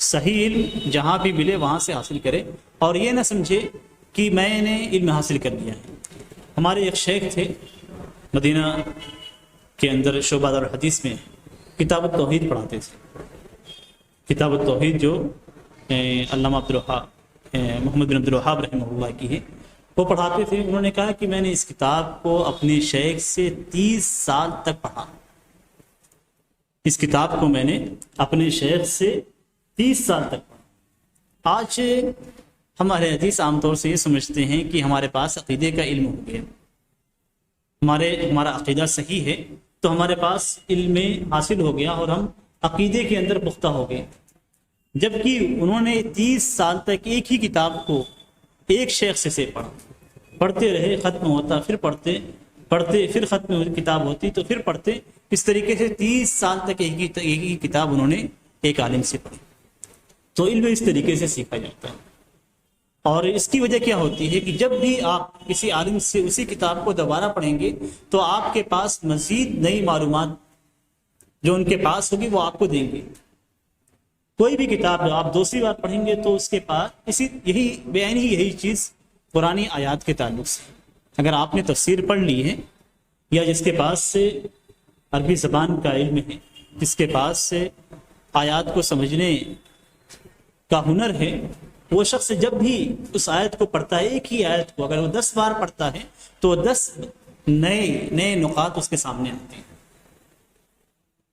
صحیح علم جہاں بھی ملے وہاں سے حاصل کرے، اور یہ نہ سمجھے کہ میں نے علم حاصل کر لیا ہے۔ ہمارے ایک شیخ تھے مدینہ کے اندر شعبہ دار الحدیث میں، کتاب التوحید پڑھاتے تھے، کتاب التوحید جو علامہ محمد بن عبد الوہاب رحمہ اللہ کی ہے، وہ پڑھاتے تھے۔ انہوں نے کہا کہ میں نے اس کتاب کو اپنے شیخ سے 30 سال تک پڑھا، اس کتاب کو میں نے اپنے شیخ سے 30 سال تک پڑھا۔ آج ہمارے حدیث عام طور سے یہ سمجھتے ہیں کہ ہمارے پاس عقیدے کا علم ہو گیا، ہمارا عقیدہ صحیح ہے تو ہمارے پاس علم حاصل ہو گیا اور ہم عقیدے کے اندر پختہ ہو گئے، جبکہ انہوں نے 30 سال تک ایک ہی کتاب کو ایک شیخ سے پڑھا، پڑھتے رہے، ختم ہوتا، پھر پڑھتے پھر ختم کتاب ہوتی تو پھر پڑھتے، اس طریقے سے 30 سال تک ایک ہی کتاب انہوں نے ایک عالم سے پڑھی۔ تو علم اس طریقے سے سیکھا جاتا ہے، اور اس کی وجہ کیا ہوتی ہے کہ جب بھی آپ کسی عالم سے اسی کتاب کو دوبارہ پڑھیں گے تو آپ کے پاس مزید نئی معلومات جو ان کے پاس ہوگی وہ آپ کو دیں گے۔ کوئی بھی کتاب جو آپ دوسری بار پڑھیں گے تو اس کے پاس یہی چیز پرانی آیات کے تعلق سے، اگر آپ نے تفسیر پڑھ لی ہے یا جس کے پاس سے عربی زبان کا علم ہے، جس کے پاس سے آیات کو سمجھنے کا ہنر ہے، وہ شخص جب بھی اس آیت کو پڑھتا ہے، ایک ہی آیت کو اگر وہ 10 بار پڑھتا ہے تو 10 نئے نقاط اس کے سامنے آتے ہیں۔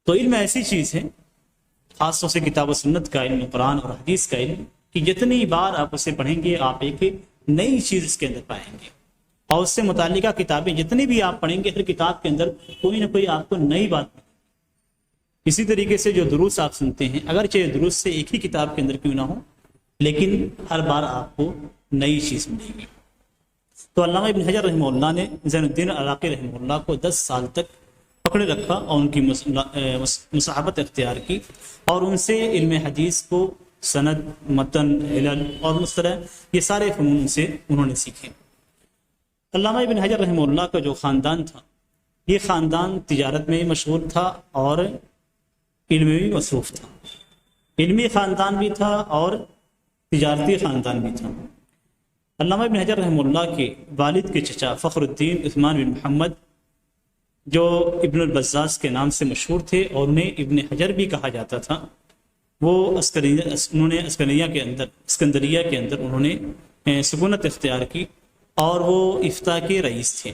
تو علم ایسی چیز ہے، خاص طور سے کتاب و سنت کا علم، قرآن اور حدیث کا علم، کہ جتنی بار آپ اسے پڑھیں گے آپ ایک نئی چیز اس کے اندر پائیں گے، اور اس سے متعلقہ کتابیں جتنی بھی آپ پڑھیں گے ہر کتاب کے اندر کوئی نہ کوئی آپ کو نئی بات ملے گی۔ اسی طریقے سے جو دروس آپ سنتے ہیں، اگرچہ دروس سے ایک ہی کتاب کے اندر کیوں نہ ہو، لیکن ہر بار آپ کو نئی چیز ملے گی۔ تو علامہ ابن حجر رحمہ اللہ نے زین الدین عراقی رحمہ اللہ کو 10 سال تک پکڑے رکھا اور ان کی مصاحبت اختیار کی، اور ان سے علم حدیث کو سند، متن، علل اور مصطلح یہ سارے فنون سے انہوں نے سیکھے۔ علامہ ابن حجر رحمہ اللہ کا جو خاندان تھا، یہ خاندان تجارت میں مشغول تھا اور علم میں بھی مصروف تھا۔ علمی خاندان بھی تھا اور تجارتی خاندان بھی تھا۔ علامہ ابن حجر رحمہ اللہ کے والد کے چچا فخر الدین عثمان بن محمد، جو ابن البزاز کے نام سے مشہور تھے اور انہیں ابن حجر بھی کہا جاتا تھا، وہ انہوں نے اسکندریہ کے اندر انہوں نے سکونت اختیار کی اور وہ افتاء کے رئیس تھے۔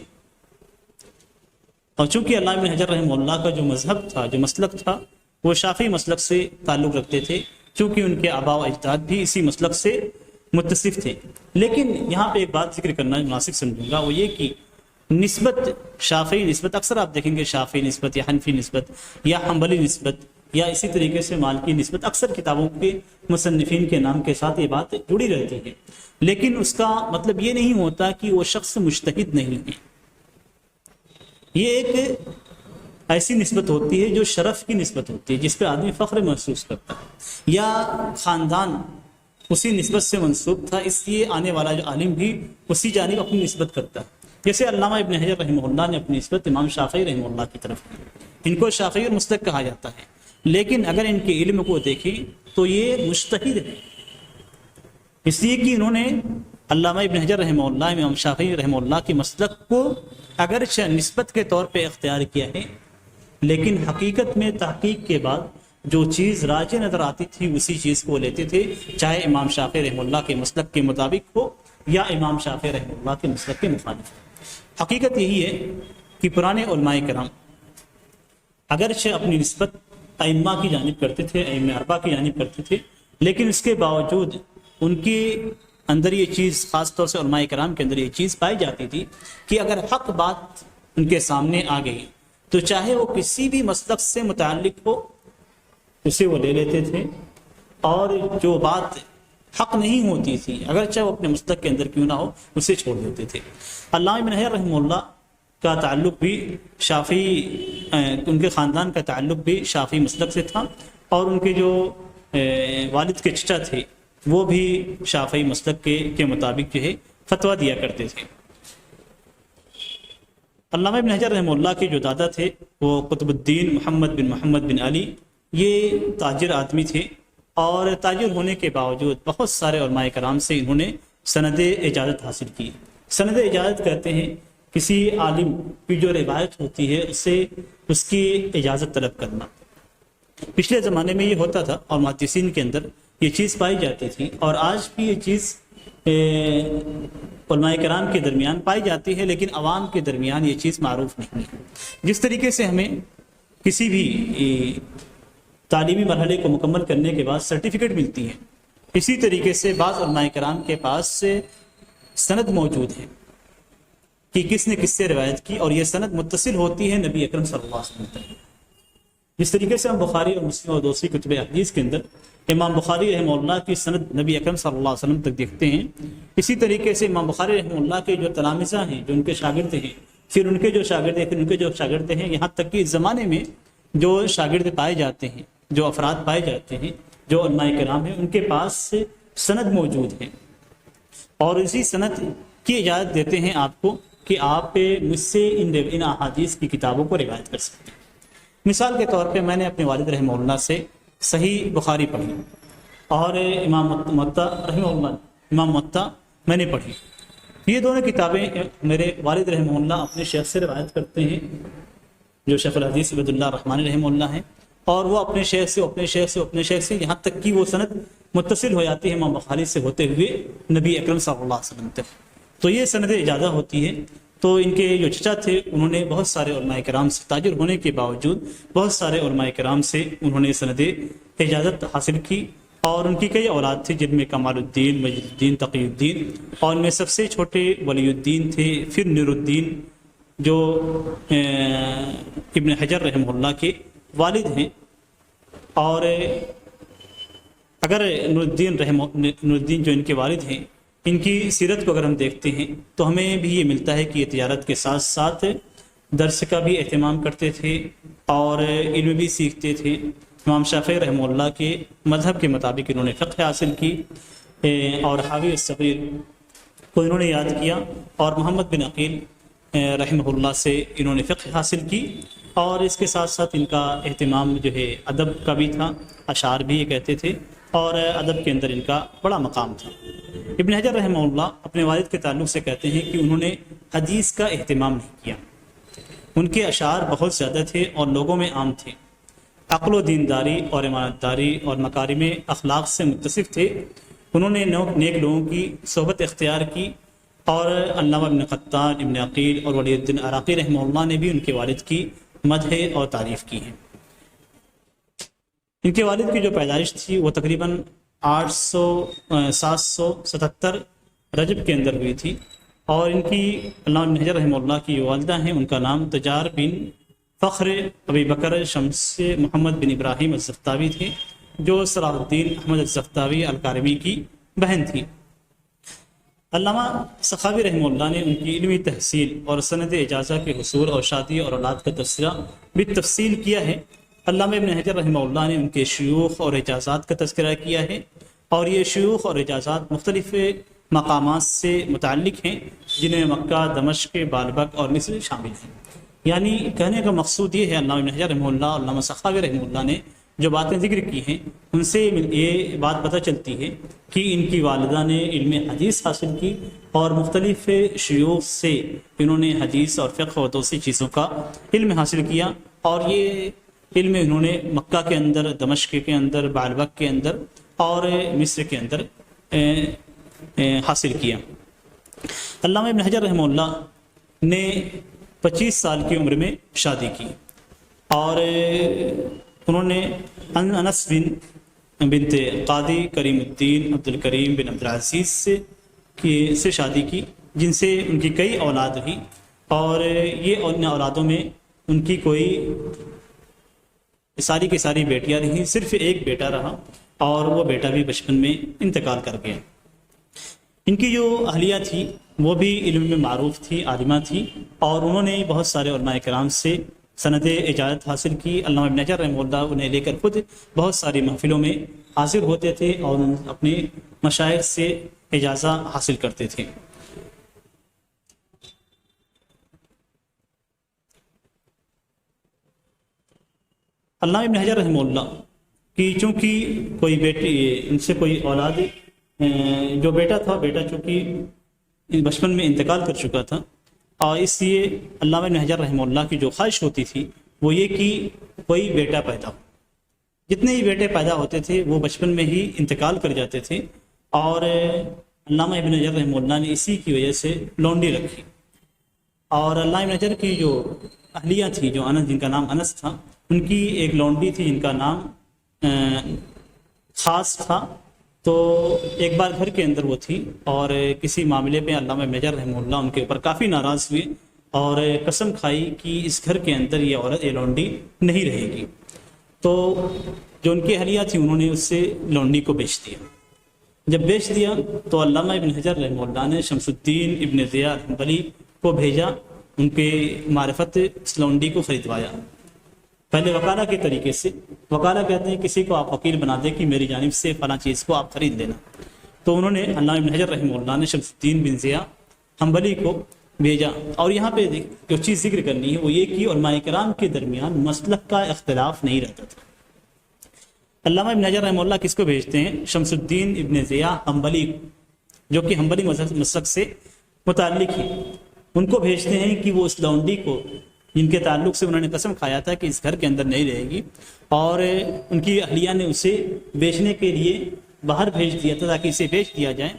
اور چونکہ علامہ ابن حجر رحمہ اللہ کا جو مذہب تھا، جو مسلک تھا، وہ شافعی مسلک سے تعلق رکھتے تھے، چونکہ ان کے آباء و اجداد بھی اسی مسلک سے متصف تھے۔ لیکن یہاں پہ ایک بات ذکر کرنا مناسب سمجھوں گا، وہ یہ کہ نسبت، شافعی نسبت، اکثر آپ دیکھیں گے شافعی نسبت یا حنفی نسبت یا حنبلی نسبت یا اسی طریقے سے مالکی نسبت، اکثر کتابوں کے مصنفین کے نام کے ساتھ یہ بات جڑی رہتی ہے، لیکن اس کا مطلب یہ نہیں ہوتا کہ وہ شخص مجتہد نہیں ہے۔ یہ ایک ایسی نسبت ہوتی ہے جو شرف کی نسبت ہوتی ہے، جس پہ آدمی فخر محسوس کرتا ہے، یا خاندان اسی نسبت سے منسوب تھا، اس لیے آنے والا جو عالم بھی اسی جانب اپنی نسبت کرتا ہے۔ جیسے علامہ ابن حجر رحمہ اللہ نے اپنی نسبت امام شافعی رحمہ اللہ کی طرف کی، ان کو شافعی اور مسلک کہا جاتا ہے، لیکن اگر ان کے علم کو دیکھیں تو یہ مجتہد ہے، اس لیے کہ انہوں نے علامہ ابن حجر رحمہ اللہ، امام شافعی رحمہ اللہ کے مسلک کو اگرچہ نسبت کے طور پہ اختیار کیا ہے، لیکن حقیقت میں تحقیق کے بعد جو چیز راجح نظر آتی تھی اسی چیز کو لیتے تھے، چاہے امام شافعی رحمہ اللہ کے مسلک کے مطابق ہو یا امام شافعی رحمہ اللہ کے مسلک کے مخالف ہو۔ حقیقت یہی ہے کہ پرانے علماء کرام اگرچہ اپنی نسبت ائمہ کی جانب کرتے تھے، ائمہ اربعہ کی جانب کرتے تھے، لیکن اس کے باوجود ان کے اندر یہ چیز، خاص طور سے علماء کرام کے اندر یہ چیز پائی جاتی تھی کہ اگر حق بات ان کے سامنے آ گئی تو چاہے وہ کسی بھی مسلک سے متعلق ہو اسے وہ لے لیتے تھے، اور جو بات حق نہیں ہوتی تھی اگرچہ وہ اپنے مسلک کے اندر کیوں نہ ہو اسے چھوڑ دیتے تھے۔ علامہ ابن حجر رحمہ اللہ کا تعلق بھی شافعی، ان کے خاندان کا تعلق بھی شافعی مسلک سے تھا، اور ان کے جو والد کے چچا تھے وہ بھی شافعی مسلک کے مطابق جو ہے فتویٰ دیا کرتے تھے۔ علامہ ابن حجر رحمہ اللہ کے جو دادا تھے وہ قطب الدین محمد بن علی، یہ تاجر آدمی تھے، اور تاجر ہونے کے باوجود بہت سارے علماء کرام سے انہوں نے سند اجازت حاصل کی۔ سند اجازت کہتے ہیں کسی عالم کی جو روایت ہوتی ہے اسے اس کی اجازت طلب کرنا۔ پچھلے زمانے میں یہ ہوتا تھا اور محدثین کے اندر یہ چیز پائی جاتی تھی، اور آج بھی یہ چیز علماء کرام کے درمیان پائی جاتی ہے، لیکن عوام کے درمیان یہ چیز معروف نہیں ہے۔ جس طریقے سے ہمیں کسی بھی تعلیمی مرحلے کو مکمل کرنے کے بعد سرٹیفکیٹ ملتی ہے، اسی طریقے سے بعض علماء کرام کے پاس سند موجود ہے کہ کس نے کس سے روایت کی، اور یہ سند متصل ہوتی ہے نبی اکرم صلی اللہ علیہ وسلم تک۔ جس طریقے سے ہم بخاری اور مسلم اور دوسری کتب حدیث کے اندر امام بخاری رحمہ اللہ کی سند نبی اکرم صلی اللہ علیہ وسلم تک دیکھتے ہیں، اسی طریقے سے امام بخاری رحمہ اللہ کے جو تلامذہ ہیں، جو ان کے شاگرد ہیں، پھر ان کے جو شاگرد ہیں، یہاں تک کہ اس زمانے میں جو شاگرد پائے جاتے ہیں، جو افراد پائے جاتے ہیں، جو علماء کرام ہیں، ان کے پاس سند موجود ہے، اور اسی سند کی اجازت دیتے ہیں آپ کو کہ آپ مجھ سے ان احادیث کی کتابوں کو روایت کر سکتے ہیں۔ مثال کے طور پہ میں نے اپنے والد رحمہ اللہ سے صحیح بخاری پڑھی، اور امام مطا رحمہ اللہ، امام مطا میں نے پڑھی۔ یہ دونوں کتابیں میرے والد رحمہ اللہ اپنے شیخ سے روایت کرتے ہیں، جو شیخ الحدیث عبد اللہ الرحمانی رحمہ اللہ ہیں، اور وہ اپنے شیخ سے اپنے شیخ سے اپنے شیخ سے یہاں تک کہ وہ سند متصل ہو جاتی ہے امام بخاری سے ہوتے ہوئے نبی اکرم صلی اللہ علیہ وسلم تک. تو یہ سند اجازہ ہوتی ہے. تو ان کے جو چچا تھے انہوں نے بہت سارے علماء کرام سے، تاجر ہونے کے باوجود بہت سارے علماء کرام سے انہوں نے سند اجازت حاصل کی. اور ان کی کئی اولاد تھے جن میں کمال الدین، مجد الدین، تقی الدین، اور ان میں سب سے چھوٹے ولی الدین تھے. پھر نور الدین جو ابن حجر رحمہ اللہ کے والد ہیں. اور اگر نور الدین جو ان کے والد ہیں، ان کی سیرت کو اگر ہم دیکھتے ہیں تو ہمیں بھی یہ ملتا ہے کہ یہ تجارت کے ساتھ ساتھ درس کا بھی اہتمام کرتے تھے اور علم بھی سیکھتے تھے. امام شافعی رحمہ اللہ کے مذہب کے مطابق انہوں نے فقہ حاصل کی اور حاوی الصغیر کو انہوں نے یاد کیا، اور محمد بن عقیل رحمہ اللہ سے انہوں نے فقہ حاصل کی. اور اس کے ساتھ ساتھ ان کا اہتمام جو ہے ادب کا بھی تھا، اشعار بھی یہ کہتے تھے، اور ادب کے اندر ان کا بڑا مقام تھا. ابن حجر رحمہ اللہ اپنے والد کے تعلق سے کہتے ہیں کہ انہوں نے حدیث کا اہتمام نہیں کیا. ان کے اشعار بہت زیادہ تھے اور لوگوں میں عام تھے. عقل و دینداری اور امانت داری اور مکارم اخلاق سے متصف تھے. انہوں نے نیک لوگوں کی صحبت اختیار کی، اور علامہ ابن قطان، ابن عقیل اور ولی الدین عراقی رحمہ اللہ نے بھی ان کے والد کی مدح اور تعریف کی ہے. ان کے والد کی جو پیدائش تھی وہ تقریباً 777 رجب کے اندر ہوئی تھی. اور ان کی علامہ ابن حجر رحمہ اللہ کی والدہ ہیں، ان کا نام تجار بن فخر ابی بکر شمس محمد بن ابراہیم الزفتاوی تھے، جو صلاح الدین احمد الزفتاوی الکارمی کی بہن تھی. علامہ سخاوی رحمہ اللہ نے ان کی علمی تحصیل اور سند اجازہ کے حصول اور شادی اور اولاد کا تذکرہ بھی تفصیل کیا ہے. علامہ ابن حجر رحمہ اللہ نے ان کے شیوخ اور اجازات کا تذکرہ کیا ہے، اور یہ شیوخ اور اجازات مختلف مقامات سے متعلق ہیں، جن میں مکہ، دمشق، بالبک اور مصر شامل ہیں. یعنی کہنے کا مقصود یہ ہے، علامہ ابن حجر رحمہ اللہ اور علامہ سخاوی رحمہ اللہ نے جو باتیں ذکر کی ہیں ان سے یہ بات پتہ چلتی ہے کہ ان کی والدہ نے علم حدیث حاصل کی، اور مختلف شیوخ سے انہوں نے حدیث اور فقہ اور دوسری چیزوں کا علم حاصل کیا. اور یہ علم انہوں نے مکہ کے اندر، دمشق کے اندر، بالبک کے اندر اور مصر کے اندر حاصل کیا. علامہ ابن حجر رحمہ اللہ نے 25 سال کی عمر میں شادی کی، اور انہوں نے انس بنت قاضی کریم الدین عبد الکریم بن عبد العزیز سے شادی کی، جن سے ان کی کئی اولاد ہوئی. اور یہ ان اولادوں میں ان کی کوئی ساری کی ساری بیٹیاں رہیں، صرف ایک بیٹا رہا، اور وہ بیٹا بھی بچپن میں انتقال کر گیا. ان کی جو اہلیہ تھی وہ بھی علم میں معروف تھی، عالمہ تھی، اور انہوں نے بہت سارے علماء کرام سے سند اجازت حاصل کی. علامہ ابن حجر رحمہ اللہ انہیں لے کر خود بہت ساری محفلوں میں حاضر ہوتے تھے اور اپنے مشائخ سے اجازہ حاصل کرتے تھے. علامہ ابن حجر رحمہ اللہ کی چونکہ کوئی بیٹی، ان سے کوئی اولاد، جو بیٹا تھا، بیٹا چونکہ بچپن میں انتقال کر چکا تھا، اور اس لیے علامہ ابن حجر رحمہ اللہ کی جو خواہش ہوتی تھی وہ یہ کہ کوئی بیٹا پیدا ہو. جتنے ہی بیٹے پیدا ہوتے تھے وہ بچپن میں ہی انتقال کر جاتے تھے، اور علامہ ابن حجر رحمہ اللہ نے اسی کی وجہ سے لونڈی رکھی. اور علامہ ابن حجر کی جو اہلیہ تھی، جو انس، جن کا نام انس تھا، ان کی ایک لونڈی تھی جن کا نام خاص تھا. تو ایک بار گھر کے اندر وہ تھی، اور کسی معاملے پہ علامہ ابن حجر رحمہ اللہ ان کے اوپر کافی ناراض ہوئے، اور قسم کھائی کہ اس گھر کے اندر یہ عورت، یہ لونڈی نہیں رہے گی. تو جو ان کی اہلیہ تھی انہوں نے اس سے لونڈی کو بیچ دیا. جب بیچ دیا تو علامہ ابن حجر رحمہ اللہ نے شمس الدین ابن ضیاء الحنبلی کو بھیجا، ان کے معرفت اس لونڈی کو خریدوایا. پہلے وکالہ کے طریقے سے، وکالہ کہتے ہیں کسی کو آپ وکیل بنا دیں کہ میری جانب سے فلاں چیز کو آپ خرید لینا. تو انہوں نے علامہ ابن حجر رحمہ اللہ نے شمس الدین بن ضیاء حنبلی کو بھیجا. اور یہاں پہ جو چیز ذکر کرنی ہے وہ یہ کہ علماء کرام کے درمیان مسلک کا اختلاف نہیں رہتا تھا. علامہ ابن حجر رحمہ اللہ کس کو بھیجتے ہیں؟ شمس الدین ابن ضیاء حنبلی، جو کہ حنبلی مسلک سے متعلق ہے. ان کو بھیجتے ہیں کہ وہ اس لونڈی کو جن کے تعلق سے انہوں نے قسم کھایا تھا کہ اس گھر کے اندر نہیں رہے گی، اور ان کی اہلیہ نے اسے بیچنے کے لیے باہر بھیج دیا تھا تاکہ اسے بیچ دیا جائے۔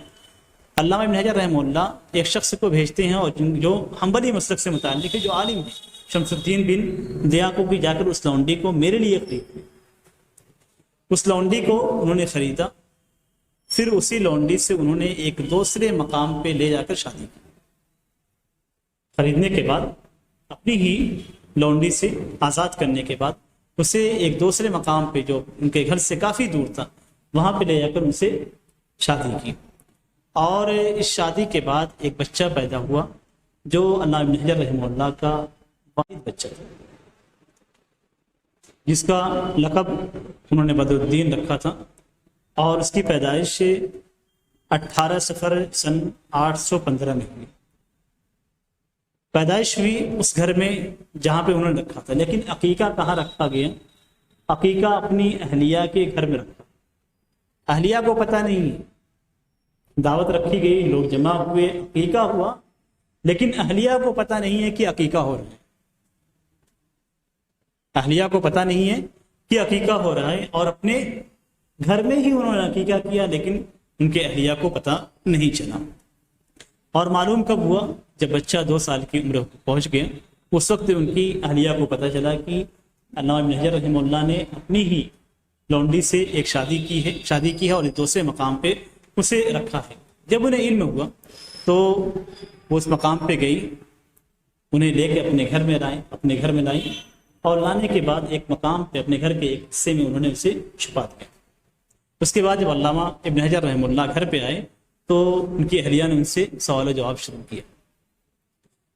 علامہ ابن حجر رحمہ اللہ ایک شخص کو بھیجتے ہیں اور جو حنبلی مسلک سے متعلق ہے، جو عالم ہے، شمس الدین بن دیا کو کہ جا کر اس لونڈی کو میرے لیے خرید۔ اس لونڈی کو انہوں نے خریدا، پھر اسی لونڈی سے انہوں نے ایک دوسرے مقام پہ لے جا کر شادی کی۔ خریدنے کے بعد اپنی ہی لونڈی سے آزاد کرنے کے بعد اسے ایک دوسرے مقام پہ جو ان کے گھر سے کافی دور تھا وہاں پہ لے جا کر ان سے شادی کی، اور اس شادی کے بعد ایک بچہ پیدا ہوا جو علامہ ابن حجر رحمہ اللہ کا واحد بچہ تھا، جس کا لقب انہوں نے بدر الدین رکھا تھا، اور اس کی پیدائش 18 صفر سن 815 میں ہوئی۔ پیدائش ہوئی اس گھر میں جہاں پہ انہوں نے رکھا تھا، لیکن عقیقہ کہاں رکھا گیا؟ عقیقہ اپنی اہلیہ کے گھر میں رکھا۔ اہلیہ کو پتہ نہیں، دعوت رکھی گئی، لوگ جمع ہوئے، عقیقہ ہوا، لیکن اہلیہ کو پتہ نہیں ہے کہ عقیقہ ہو رہا ہے۔ اہلیہ کو پتہ نہیں ہے کہ عقیقہ ہو رہا ہے، اور اپنے گھر میں ہی انہوں نے عقیقہ کیا، لیکن ان کے اہلیہ کو پتہ نہیں چلا۔ اور معلوم کب ہوا؟ جب بچہ 2 سال کی عمر پہنچ گیا، اس وقت ان کی اہلیہ کو پتہ چلا کہ علامہ ابن حجر رحمہ اللہ نے اپنی ہی لونڈی سے ایک شادی کی ہے اور ایک دوسرے مقام پہ اسے رکھا ہے۔ جب انہیں علم ہوا تو وہ اس مقام پہ گئی، انہیں لے کے اپنے گھر میں لائیں، اور لانے کے بعد ایک مقام پہ اپنے گھر کے ایک حصے میں انہوں نے اسے چھپا دیا۔ اس کے بعد جب علامہ ابن حجر رحمہ اللہ گھر پہ آئے تو ان کی اہلیہ نے ان سے سوال و جواب شروع کیا۔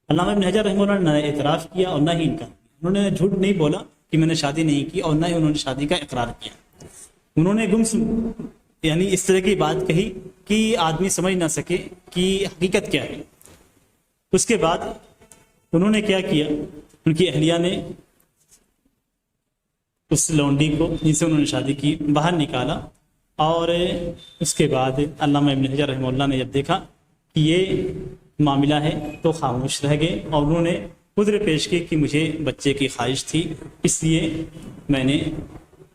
علامہ ابن حجر رحمہ اللہ نے نہ اعتراف کیا اور نہ ہی انکار کیا۔ انہوں نے جھوٹ نہیں بولا کہ میں نے شادی نہیں کی، اور نہ ہی انہوں نے شادی کا اقرار کیا۔ انہوں نے یعنی اس طرح کی بات کہی کہ آدمی سمجھ نہ سکے کہ حقیقت کیا ہے۔ اس کے بعد انہوں نے کیا کیا، ان کی اہلیہ نے اس لونڈی کو جن سے انہوں نے شادی کی باہر نکالا، اور اس کے بعد علامہ ابن حجر رحمہ اللہ نے جب دیکھا کہ یہ معاملہ ہے تو خاموش رہ گئے، اور انہوں نے عذر پیش کی کہ مجھے بچے کی خواہش تھی، اس لیے میں نے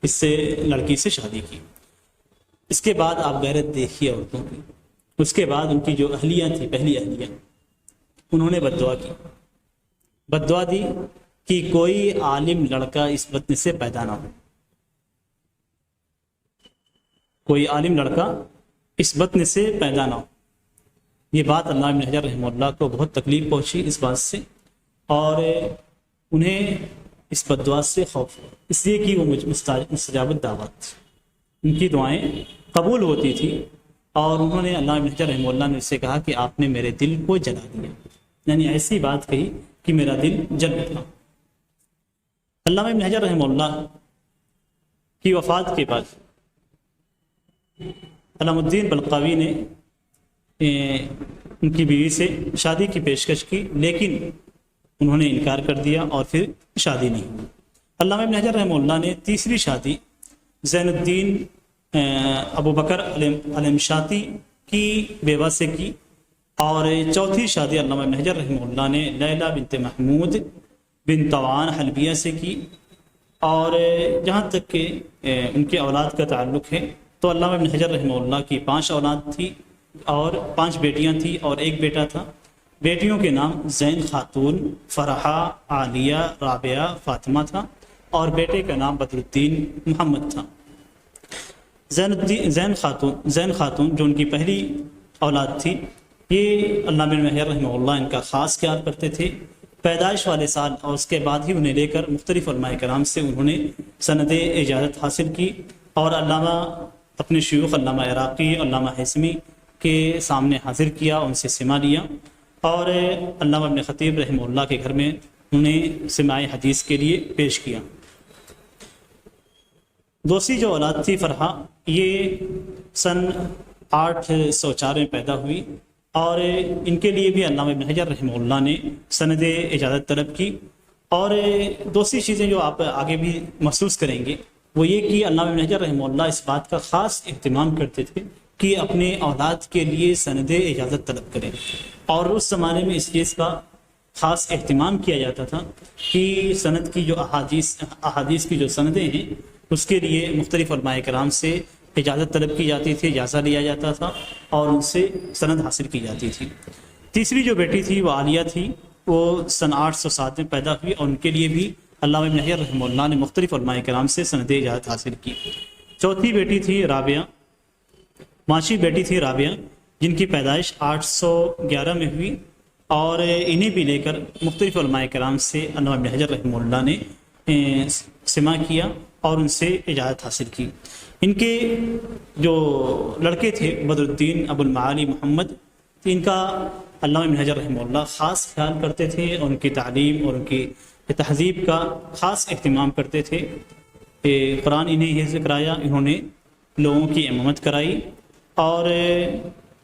اس لڑکی سے شادی کی۔ اس کے بعد آپ غیرت دیکھیے عورتوں کی۔ اس کے بعد ان کی جو اہلیہ تھی، پہلی اہلیہ، انہوں نے بددعا دی کہ کوئی عالم لڑکا اس بدن سے پیدا نہ ہو، کوئی عالم لڑکا اس بدن سے پیدا نہ ہو۔ یہ بات علامہ ابن حجر رحمہ اللہ کو بہت تکلیف پہنچی اس بات سے، اور انہیں اس بددعا سے خوف ہوا، اس لیے کہ وہ مستجاب الدعوات تھی، ان کی دعائیں قبول ہوتی تھی، اور انہوں نے علامہ ابن حجر رحمہ اللہ نے اس سے کہا کہ آپ نے میرے دل کو جلا دیا، یعنی ایسی بات کہی کہ میرا دل جل اٹھا۔ علامہ ابن حجر رحمہ اللہ کی وفات کے بعد علامہ الدین بلقاوی نے ان کی بیوی سے شادی کی پیشکش کی، لیکن انہوں نے انکار کر دیا اور پھر شادی نہیں ہوئی۔ علامہ ابن حجر رحمہ اللہ نے تیسری شادی زین الدین ابو بکر علمشاتی کی بیوہ سے کی، اور چوتھی شادی علامہ ابن حجر رحمہ اللہ نے لیلہ بنت محمود بن طوعان حلبیہ سے کی۔ اور جہاں تک کہ ان کے اولاد کا تعلق ہے تو علامہ ابن حجر رحمہ اللہ کی 5 اولاد تھی، اور 5 بیٹیاں تھیں اور 1 بیٹا تھا۔ بیٹیوں کے نام زین خاتون، فرحہ، عالیہ، رابعہ، فاطمہ تھا، اور بیٹے کا نام بدر الدین محمد تھا۔ زین خاتون جو ان کی پہلی اولاد تھی، یہ علامہ ابن حجر رحمہ اللہ ان کا خاص خیال کرتے تھے۔ پیدائش والے سال اور اس کے بعد ہی انہیں لے کر مختلف علماء کرام سے انہوں نے سند اجازت حاصل کی، اور علامہ اپنے شیوخ علامہ عراقی، علامہ حسمی کے سامنے حاضر کیا، ان سے سماع لیا، اور علامہ ابن خطیب رحمہ اللہ کے گھر میں انہیں سماع حدیث کے لیے پیش کیا۔ دوسری جو اولاد تھی فرحہ، یہ سن 804 میں پیدا ہوئی، اور ان کے لیے بھی علامہ ابن حجر رحمہ اللہ نے سند اجازت طلب کی۔ اور دوسری چیزیں جو آپ آگے بھی محسوس کریں گے وہ یہ کہ علامہ ابن حجر رحمہ اللہ اس بات کا خاص اہتمام کرتے تھے کہ اپنے اولاد کے لیے سند اجازت طلب کریں، اور اس زمانے میں اس چیز کا خاص اہتمام کیا جاتا تھا کہ سند کی جو احادیث کی جو سندیں ہیں اس کے لیے مختلف علماء کرام سے اجازت طلب کی جاتی تھی، اجازہ لیا جاتا تھا اور ان سے سند حاصل کی جاتی تھی۔ تیسری جو بیٹی تھی وہ عالیہ تھی، وہ سن 807 میں پیدا ہوئی اور ان کے لیے بھی علامہ ابن حجر رحمہ اللہ نے مختلف علماء کرام سے سند اجازت حاصل کی۔ چوتھی بیٹی تھی رابعہ، پانچویں بیٹی تھی رابعہ، جن کی پیدائش 811 میں ہوئی اور انہیں بھی لے کر مختلف علماء کرام سے علامہ ابن حجر رحمہ اللہ نے سماع کیا اور ان سے اجازت حاصل کی۔ ان کے جو لڑکے تھے بدر الدین ابو المعالی محمد، ان کا علامہ ابن حجر رحمہ اللہ خاص خیال کرتے تھے اور ان کی تعلیم اور ان کی تہذیب کا خاص اہتمام کرتے تھے۔ قرآن انہیں حفظ کرایا، انہوں نے لوگوں کی امامت کرائی اور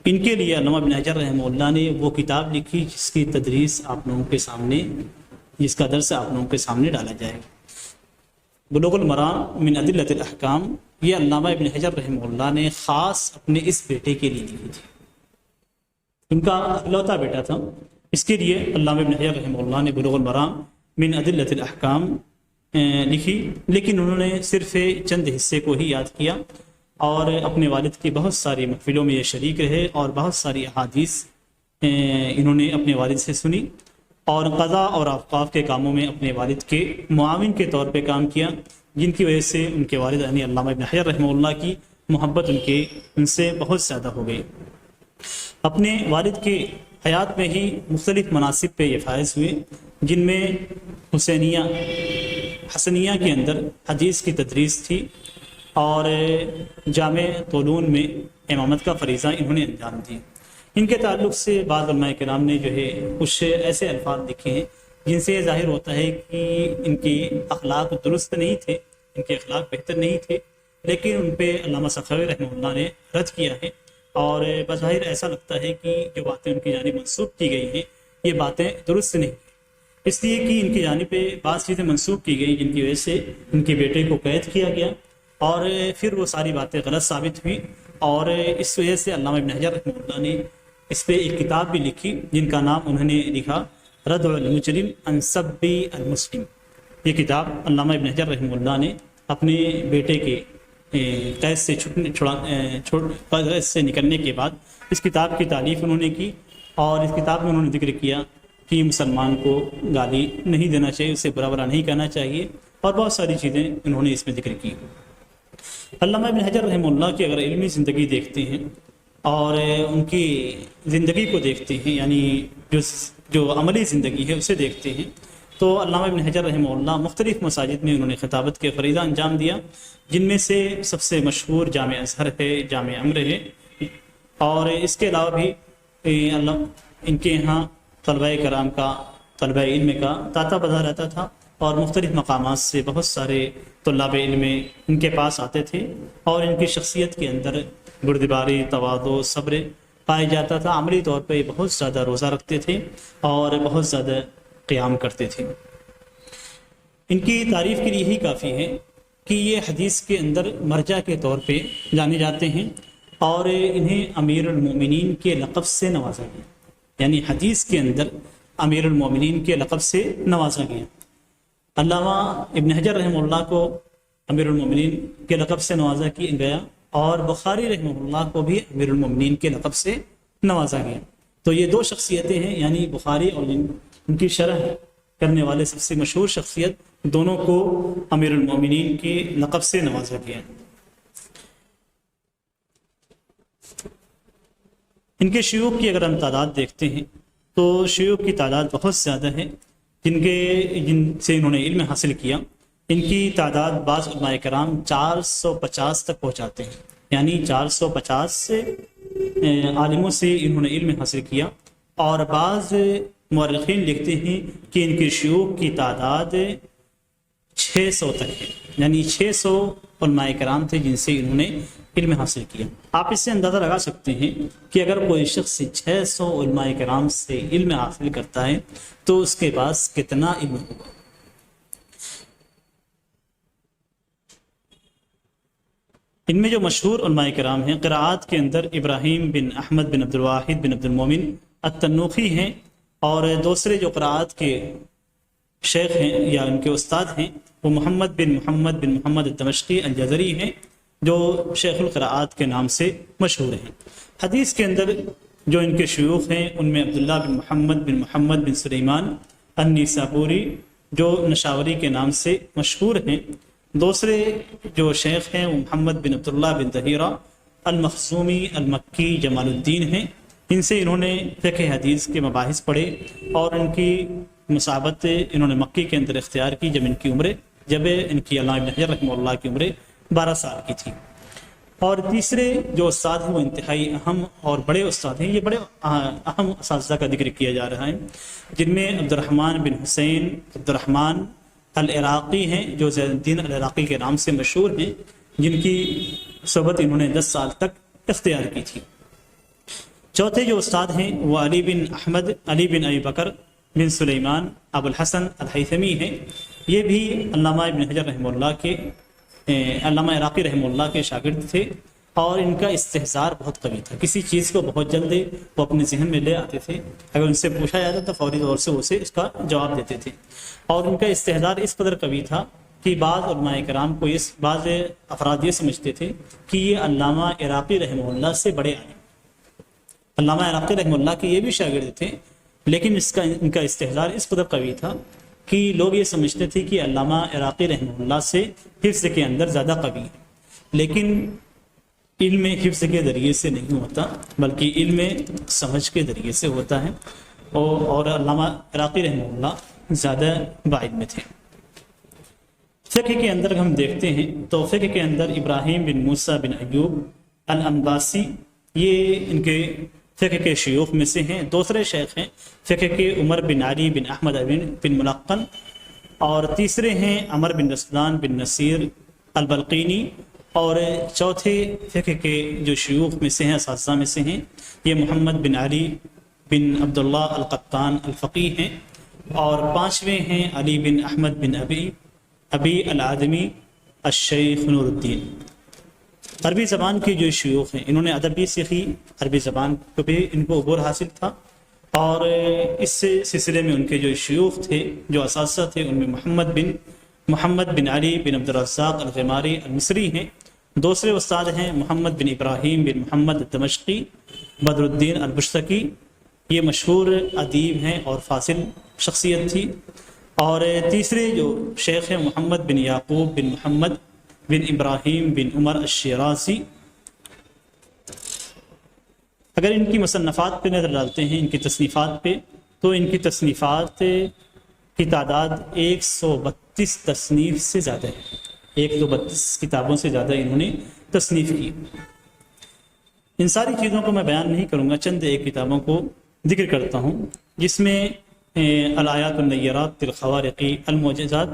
ان کے لیے علامہ ابن حجر رحمہ اللہ نے وہ کتاب لکھی جس کی تدریس آپ لوگوں کے سامنے، جس کا درس آپ لوگوں کے سامنے ڈالا جائے گا۔ بلوغ المرام من ادلۃ الاحکام، یہ علامہ ابن حجر رحمہ اللہ نے خاص اپنے اس بیٹے کے لیے لکھی تھی، ان کا اکلوتا بیٹا تھا، اس کے لیے علامہ ابن حجر رحمہ اللہ نے بلوغ المرام من ادلۃ الاحکام لکھی، لیکن انہوں نے صرف چند حصے کو ہی یاد کیا اور اپنے والد کی بہت ساری محفلوں میں یہ شریک رہے اور بہت ساری احادیث انہوں نے اپنے والد سے سنی اور قضاء اور اوقاف کے کاموں میں اپنے والد کے معاون کے طور پہ کام کیا، جن کی وجہ سے ان کے والد یعنی علامہ ابن حجر رحمہ اللہ کی محبت ان سے بہت زیادہ ہو گئی۔ اپنے والد کے حیات میں ہی مختلف مناصب پہ یہ فائز ہوئے، جن میں حسنیہ کے اندر حدیث کی تدریس تھی اور جامع طولون میں امامت کا فریضہ انہوں نے انجام دی۔ ان کے تعلق سے بعض علماء کرام نے جو ہے کچھ ایسے الفاظ لکھے ہیں جن سے یہ ظاہر ہوتا ہے کہ ان کی اخلاق درست نہیں تھے، ان کے اخلاق بہتر نہیں تھے، لیکن ان پہ علامہ سخاوی رحمہ اللہ نے رد کیا ہے اور بظاہر ایسا لگتا ہے کہ جو باتیں ان کی جانب منسوب کی گئی ہیں یہ باتیں درست نہیں، اس لیے کہ ان کی جانب پہ بعض چیزیں منسوب کی گئی جن کی وجہ سے ان کے بیٹے کو قید کیا گیا اور پھر وہ ساری باتیں غلط ثابت ہوئی اور اس وجہ سے علامہ ابن حجر رحمہ اللہ نے اس پہ ایک کتاب بھی لکھی جن کا نام انہوں نے لکھا ردع المجرم عن سب المسلم۔ یہ کتاب علامہ ابن حجر رحمہ اللہ نے اپنے بیٹے کے قید سے نکلنے کے بعد اس کتاب کی تعریف انہوں نے کی اور اس کتاب میں انہوں نے ذکر کیا کہ مسلمان کو گالی نہیں دینا چاہیے، اسے برا برا نہیں کہنا چاہیے اور بہت ساری چیزیں انہوں نے اس میں ذکر کی۔ علامہ ابن حجر رحمہ اللہ کی اگر علمی زندگی دیکھتے ہیں اور ان کی زندگی کو دیکھتے ہیں، یعنی جو عملی زندگی ہے اسے دیکھتے ہیں، تو علامہ ابن حجر رحمہ اللہ مختلف مساجد میں انہوں نے خطابت کے فریضہ انجام دیا، جن میں سے سب سے مشہور جامع ازہر ہے، جامع امر ہے، اور اس کے علاوہ بھی ان کے یہاں طلبہ کرام کا، طلبہ علم کا تاتا بدھا رہتا تھا اور مختلف مقامات سے بہت سارے طلاب علم ان کے پاس آتے تھے اور ان کی شخصیت کے اندر بردباری، تواضع، صبر پایا جاتا تھا۔ عملی طور پہ بہت زیادہ روزہ رکھتے تھے اور بہت زیادہ قیام کرتے تھے۔ ان کی تعریف کے لیے یہی کافی ہے کہ یہ حدیث کے اندر مرجع کے طور پہ جانے جاتے ہیں اور انہیں امیر المومنین کے لقب سے نوازا گیا، یعنی حدیث کے اندر امیر المومنین کے لقب سے نوازا گیا۔ علامہ ابن حجر رحمہ اللہ کو امیر المومنین کے لقب سے نوازا گیا اور بخاری رحمہ اللہ کو بھی امیر المومنین کے لقب سے نوازا گیا۔ تو یہ دو شخصیتیں ہیں، یعنی بخاری اور ان کی شرح کرنے والے سب سے مشہور شخصیت، دونوں کو امیر المومنین کے لقب سے نوازا گیا۔ ان کے شیوخ کی اگر ہم تعداد دیکھتے ہیں تو شیوخ کی تعداد بہت زیادہ ہے جن سے انہوں نے علم حاصل کیا۔ ان کی تعداد بعض علماء کرام 450 تک پہنچاتے ہیں، یعنی 450 سے عالموں سے انہوں نے علم حاصل کیا، اور بعض مورخین لکھتے ہیں کہ ان کے شیوخ کی تعداد 600 تک ہے، یعنی 600 علماء کرام تھے جن سے انہوں نے علم حاصل کیا۔ آپ اس سے اندازہ لگا سکتے ہیں کہ اگر کوئی شخص 600 علماء کرام سے علم حاصل کرتا ہے تو اس کے پاس کتنا علم ہوگا۔ ان میں جو مشہور علماء کرام ہیں، قراءات کے اندر ابراہیم بن احمد بن عبد الواحد بن عبد المومن التنوخی ہیں، اور دوسرے جو قراءت کے شیخ ہیں یا ان کے استاد ہیں وہ محمد بن محمد الدمشقی الجزری ہیں، جو شیخ القراءات کے نام سے مشہور ہیں۔ حدیث کے اندر جو ان کے شیوخ ہیں ان میں عبداللہ بن محمد بن سلیمان النیسابوری جو نشاوری کے نام سے مشہور ہیں۔ دوسرے جو شیخ ہیں وہ محمد بن عبداللہ بن ظہیرہ المخزومی المکی جمال الدین ہیں۔ ان سے انہوں نے فقہ حدیث کے مباحث پڑھے اور ان کی مصابت انہوں نے مکی کے اندر اختیار کی جب ان کی علامہ ابن حجر رحمہ اللہ کی عمر 12 سال کی تھی۔ اور تیسرے جو استاد ہیں وہ انتہائی اہم اور بڑے استاد ہیں، یہ بڑے اہم اساتذہ کا ذکر کیا جا رہا ہے، جن میں عبدالرحمن بن حسین عبدالرحمن العراقی ہیں جو زین الدین العراقی کے نام سے مشہور ہیں، جن کی صحبت انہوں نے 10 سال تک اختیار کی تھی۔ چوتھے جو استاد ہیں وہ علی بن ابی بکر بن سلیمان ابو الحسن الہیثمی ہیں، یہ بھی علامہ ابن حجر رحمہ اللہ کے علامہ عراقی رحمہ اللہ کے شاگرد تھے، اور ان کا استحضار بہت قوی تھا، کسی چیز کو بہت جلد وہ اپنے ذہن میں لے آتے تھے، اگر ان سے پوچھا جاتا تو فوری طور سے اسے اس کا جواب دیتے تھے، اور ان کا استحضار اس قدر قوی تھا کہ بعض علماء کرام کو بعض افراد یہ سمجھتے تھے کہ یہ علامہ عراقی رحمہ اللہ سے بڑے عالم، علامہ عراقی رحمہ اللہ کے یہ بھی شاگرد تھے، لیکن ان کا استحضار اس قدر قوی تھا کہ لوگ یہ سمجھتے تھے کہ علامہ عراقی رحمہ اللہ سے حفظ کے اندر زیادہ قوی ہے، لیکن علم حفظ کے ذریعے سے نہیں ہوتا بلکہ علم سمجھ کے ذریعے سے ہوتا ہے، اور علامہ عراقی رحمہ اللہ زیادہ باعلم تھے۔ فقہ کے اندر ہم دیکھتے ہیں تو فقہ کے اندر ابراہیم بن موسیٰ بن ایوب الانباسی یہ ان کے فقہ کے شیوخ میں سے ہیں۔ دوسرے شیخ ہیں فقہ کے عمر بن علی بن احمد بن ملقن، اور تیسرے ہیں عمر بن رسلان بن نصیر البلقینی، اور چوتھے فقہ کے جو شیوخ میں سے ہیں اساتذہ میں سے ہیں یہ محمد بن علی بن عبداللہ القطان الفقی ہیں، اور پانچویں ہیں علی بن احمد بن ابی العدمی الشیخ نور الدین۔ عربی زبان کی جو شیوخ ہیں انہوں نے ادب بھی سیکھی، عربی زبان کو بھی ان کو عبور حاصل تھا، اور اس سلسلے میں ان کے جو شیوخ تھے جو اساتذہ تھے ان میں محمد بن علی بن عبد الرزاق الغماری المصری ہیں۔ دوسرے استاد ہیں محمد بن ابراہیم بن محمد الدمشقی بدر الدین البشتکی، یہ مشہور ادیب ہیں اور فاصل شخصیت تھی۔ اور تیسرے جو شیخ ہیں محمد بن یعقوب بن محمد بن ابراہیم بن عمر الشیرازی۔ اگر ان کی مصنفات پہ نظر ڈالتے ہیں، ان کی تصنیفات پہ، تو ان کی تصنیفات کی تعداد 132 تصنیف سے زیادہ ہے، 132 کتابوں سے زیادہ انہوں نے تصنیف کی۔ ان ساری چیزوں کو میں بیان نہیں کروں گا، چند ایک کتابوں کو ذکر کرتا ہوں، جس میں الآیات النیرات الخوارق المعجزات،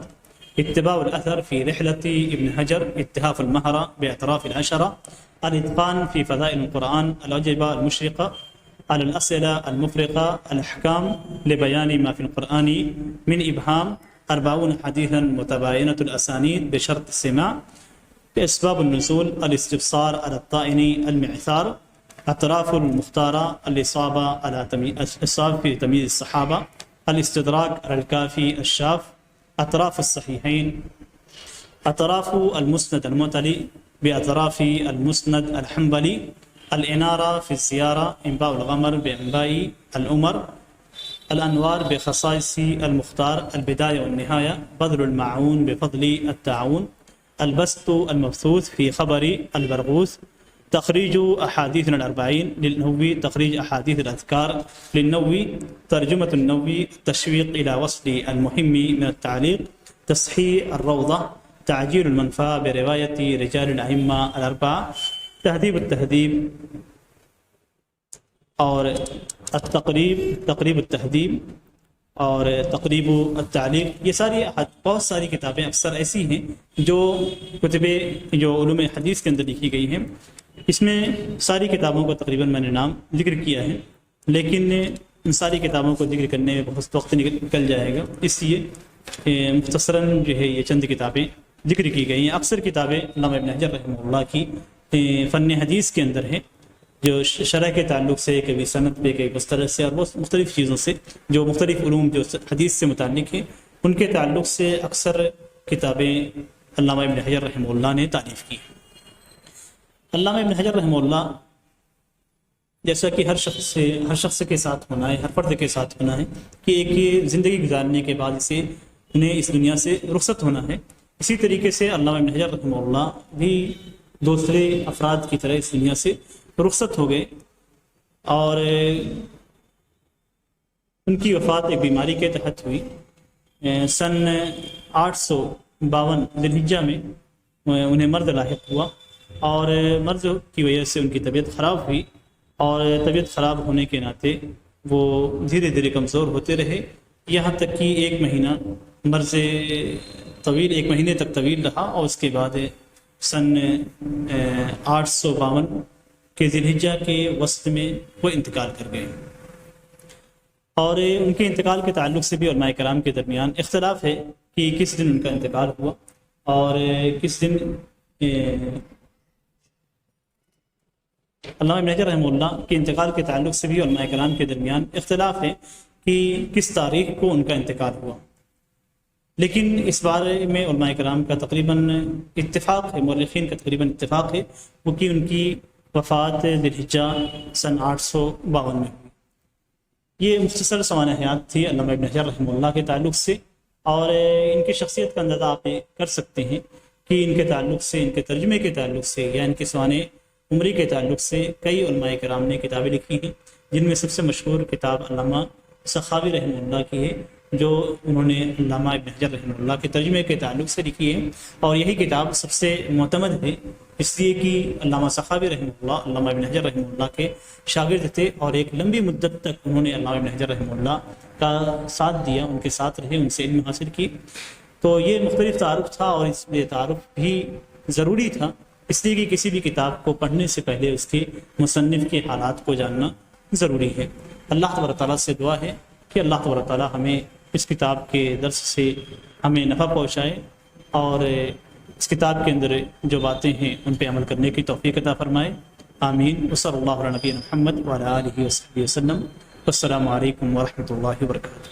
اتباع الاثر فی رحلت ابن حجر، اتحاف المہرہ باطراف العشرہ، الاتقان فی فضائل القرآن، العجبہ المشرقہ، الاسئلہ المفرقہ، الاحکام لبیان ما فی القرآن من ابہام، 40 حدیثا متباینۃ الاسانید بشرط السماع، اسباب النزول، الاستبصار على الطائن المعثار، اطراف المختارہ، الاصابہ فی تمییز الصحابہ، الاستدراک على الکافی الشاف، اطراف الصحیحین، اطراف المسند المعتلی باطراف المسند الحنبلی، الانارہ فی الزیارہ، انباء الغمر بانباء العمر، الانوار بخصائص المختار، البدایہ والنہایہ، بذل المعون بفضل التعاون، البسط المبثوث فی خبر البرغوث، تخریج احادیث الاربعین للنووی، تخریج احادیث الاذکار للنووی، ترجمۃ النووی، تشویق الى وصل المهم من التعلیق، تصحیح الروضہ، تعجیل المنفع بروایت رجال الائمہ الاربعہ، تہذیب التہذیب، اور تقریب التہذیب، اور تقریب التعلیق۔ یہ ساری بہت ساری کتابیں اکثر ایسی ہیں جو جو علوم حدیث کے اندر لکھی گئی ہیں، اس میں ساری کتابوں کو تقریباً میں نے نام ذکر کیا ہے، لیکن ان ساری کتابوں کو ذکر کرنے میں بہت وقت نکل جائے گا، اس لیے مختصراً جو ہے یہ چند کتابیں ذکر کی گئی ہیں۔ اکثر کتابیں علامہ ابن حجر رحمہ اللہ کی فن حدیث کے اندر ہیں، جو شرح کے تعلق سے، کبھی سند پہ، کبھی مصطلح سے، اور وہ مختلف چیزوں سے، جو مختلف علوم جو حدیث سے متعلق ہیں ان کے تعلق سے اکثر کتابیں علامہ ابن حجر رحمہ اللہ نے تالیف کی ہیں۔ علامہ ابن حجر رحمہ اللہ جیسا کہ ہر شخص کے ساتھ ہونا ہے، ہر فرد کے ساتھ ہونا ہے کہ ایک یہ زندگی گزارنے کے بعد انہیں اس دنیا سے رخصت ہونا ہے، اسی طریقے سے علامہ ابن حجر رحمہ اللہ بھی دوسرے افراد کی طرح اس دنیا سے رخصت ہو گئے، اور ان کی وفات ایک بیماری کے تحت ہوئی۔ سن 852 ذی الحجہ میں انہیں مرض لاحق ہوا، اور مرض کی وجہ سے ان کی طبیعت خراب ہوئی، اور طبیعت خراب ہونے کے ناطے وہ دھیرے دھیرے کمزور ہوتے رہے، یہاں تک کہ ایک مہینہ مرض طویل، ایک مہینے تک طویل رہا، اور اس کے بعد سن 852 کے ذی الحجہ کے وسط میں وہ انتقال کر گئے۔ اور ان کے انتقال کے تعلق سے بھی علماء کرام کے درمیان اختلاف ہے کہ کس دن ان کا انتقال ہوا، اور کس دن علامہ ابن حجر رحمہ اللہ کے انتقال کے تعلق سے بھی علماء کرام کے درمیان اختلاف ہے کہ کس تاریخ کو ان کا انتقال ہوا، لیکن اس بارے میں علماء کرام کا تقریباً اتفاق ہے، مورخین کا تقریباً اتفاق ہے، وہ کہ ان کی وفات ذی الحجہ سن 852 میں ہوئی۔ یہ مختصر سوانح حیات تھی علامہ ابن حجر رحمہ اللہ کے تعلق سے، اور ان کی شخصیت کا اندازہ آپ کر سکتے ہیں کہ ان کے تعلق سے، ان کے ترجمے کے تعلق سے، یا ان کے سوانح عمری کے تعلق سے کئی علماء کرام نے کتابیں لکھی ہیں، جن میں سب سے مشہور کتاب علامہ سخاوی رحمہ اللہ کی ہے، جو انہوں نے علامہ ابن حجر رحمہ اللہ کے ترجمے کے تعلق سے لکھی ہے، اور یہی کتاب سب سے معتمد ہے، اس لیے کہ علامہ سخاوی رحمہ اللہ علامہ ابن حجر رحمہ اللہ کے شاگرد تھے، اور ایک لمبی مدت تک انہوں نے علامہ ابن حجر رحمہ اللہ کا ساتھ دیا، ان کے ساتھ رہے، ان سے علم حاصل کی۔ تو یہ مختلف تعارف تھا، اور اس لیے تعارف بھی ضروری تھا، اس لیے کہ کسی بھی کتاب کو پڑھنے سے پہلے اس کے مصنف کے حالات کو جاننا ضروری ہے۔ اللہ تبارک تعالیٰ سے دعا ہے کہ اللہ تبارک تعالیٰ ہمیں اس کتاب کے درس سے ہمیں نفع پہنچائے، اور اس کتاب کے اندر جو باتیں ہیں ان پہ عمل کرنے کی توفیق عطا فرمائے، آمین۔ وصلی اللہ علی نبینا محمد وعلی آلہ وصحبہ وسلم۔ السلام علیکم ورحمۃ اللہ وبرکاتہ۔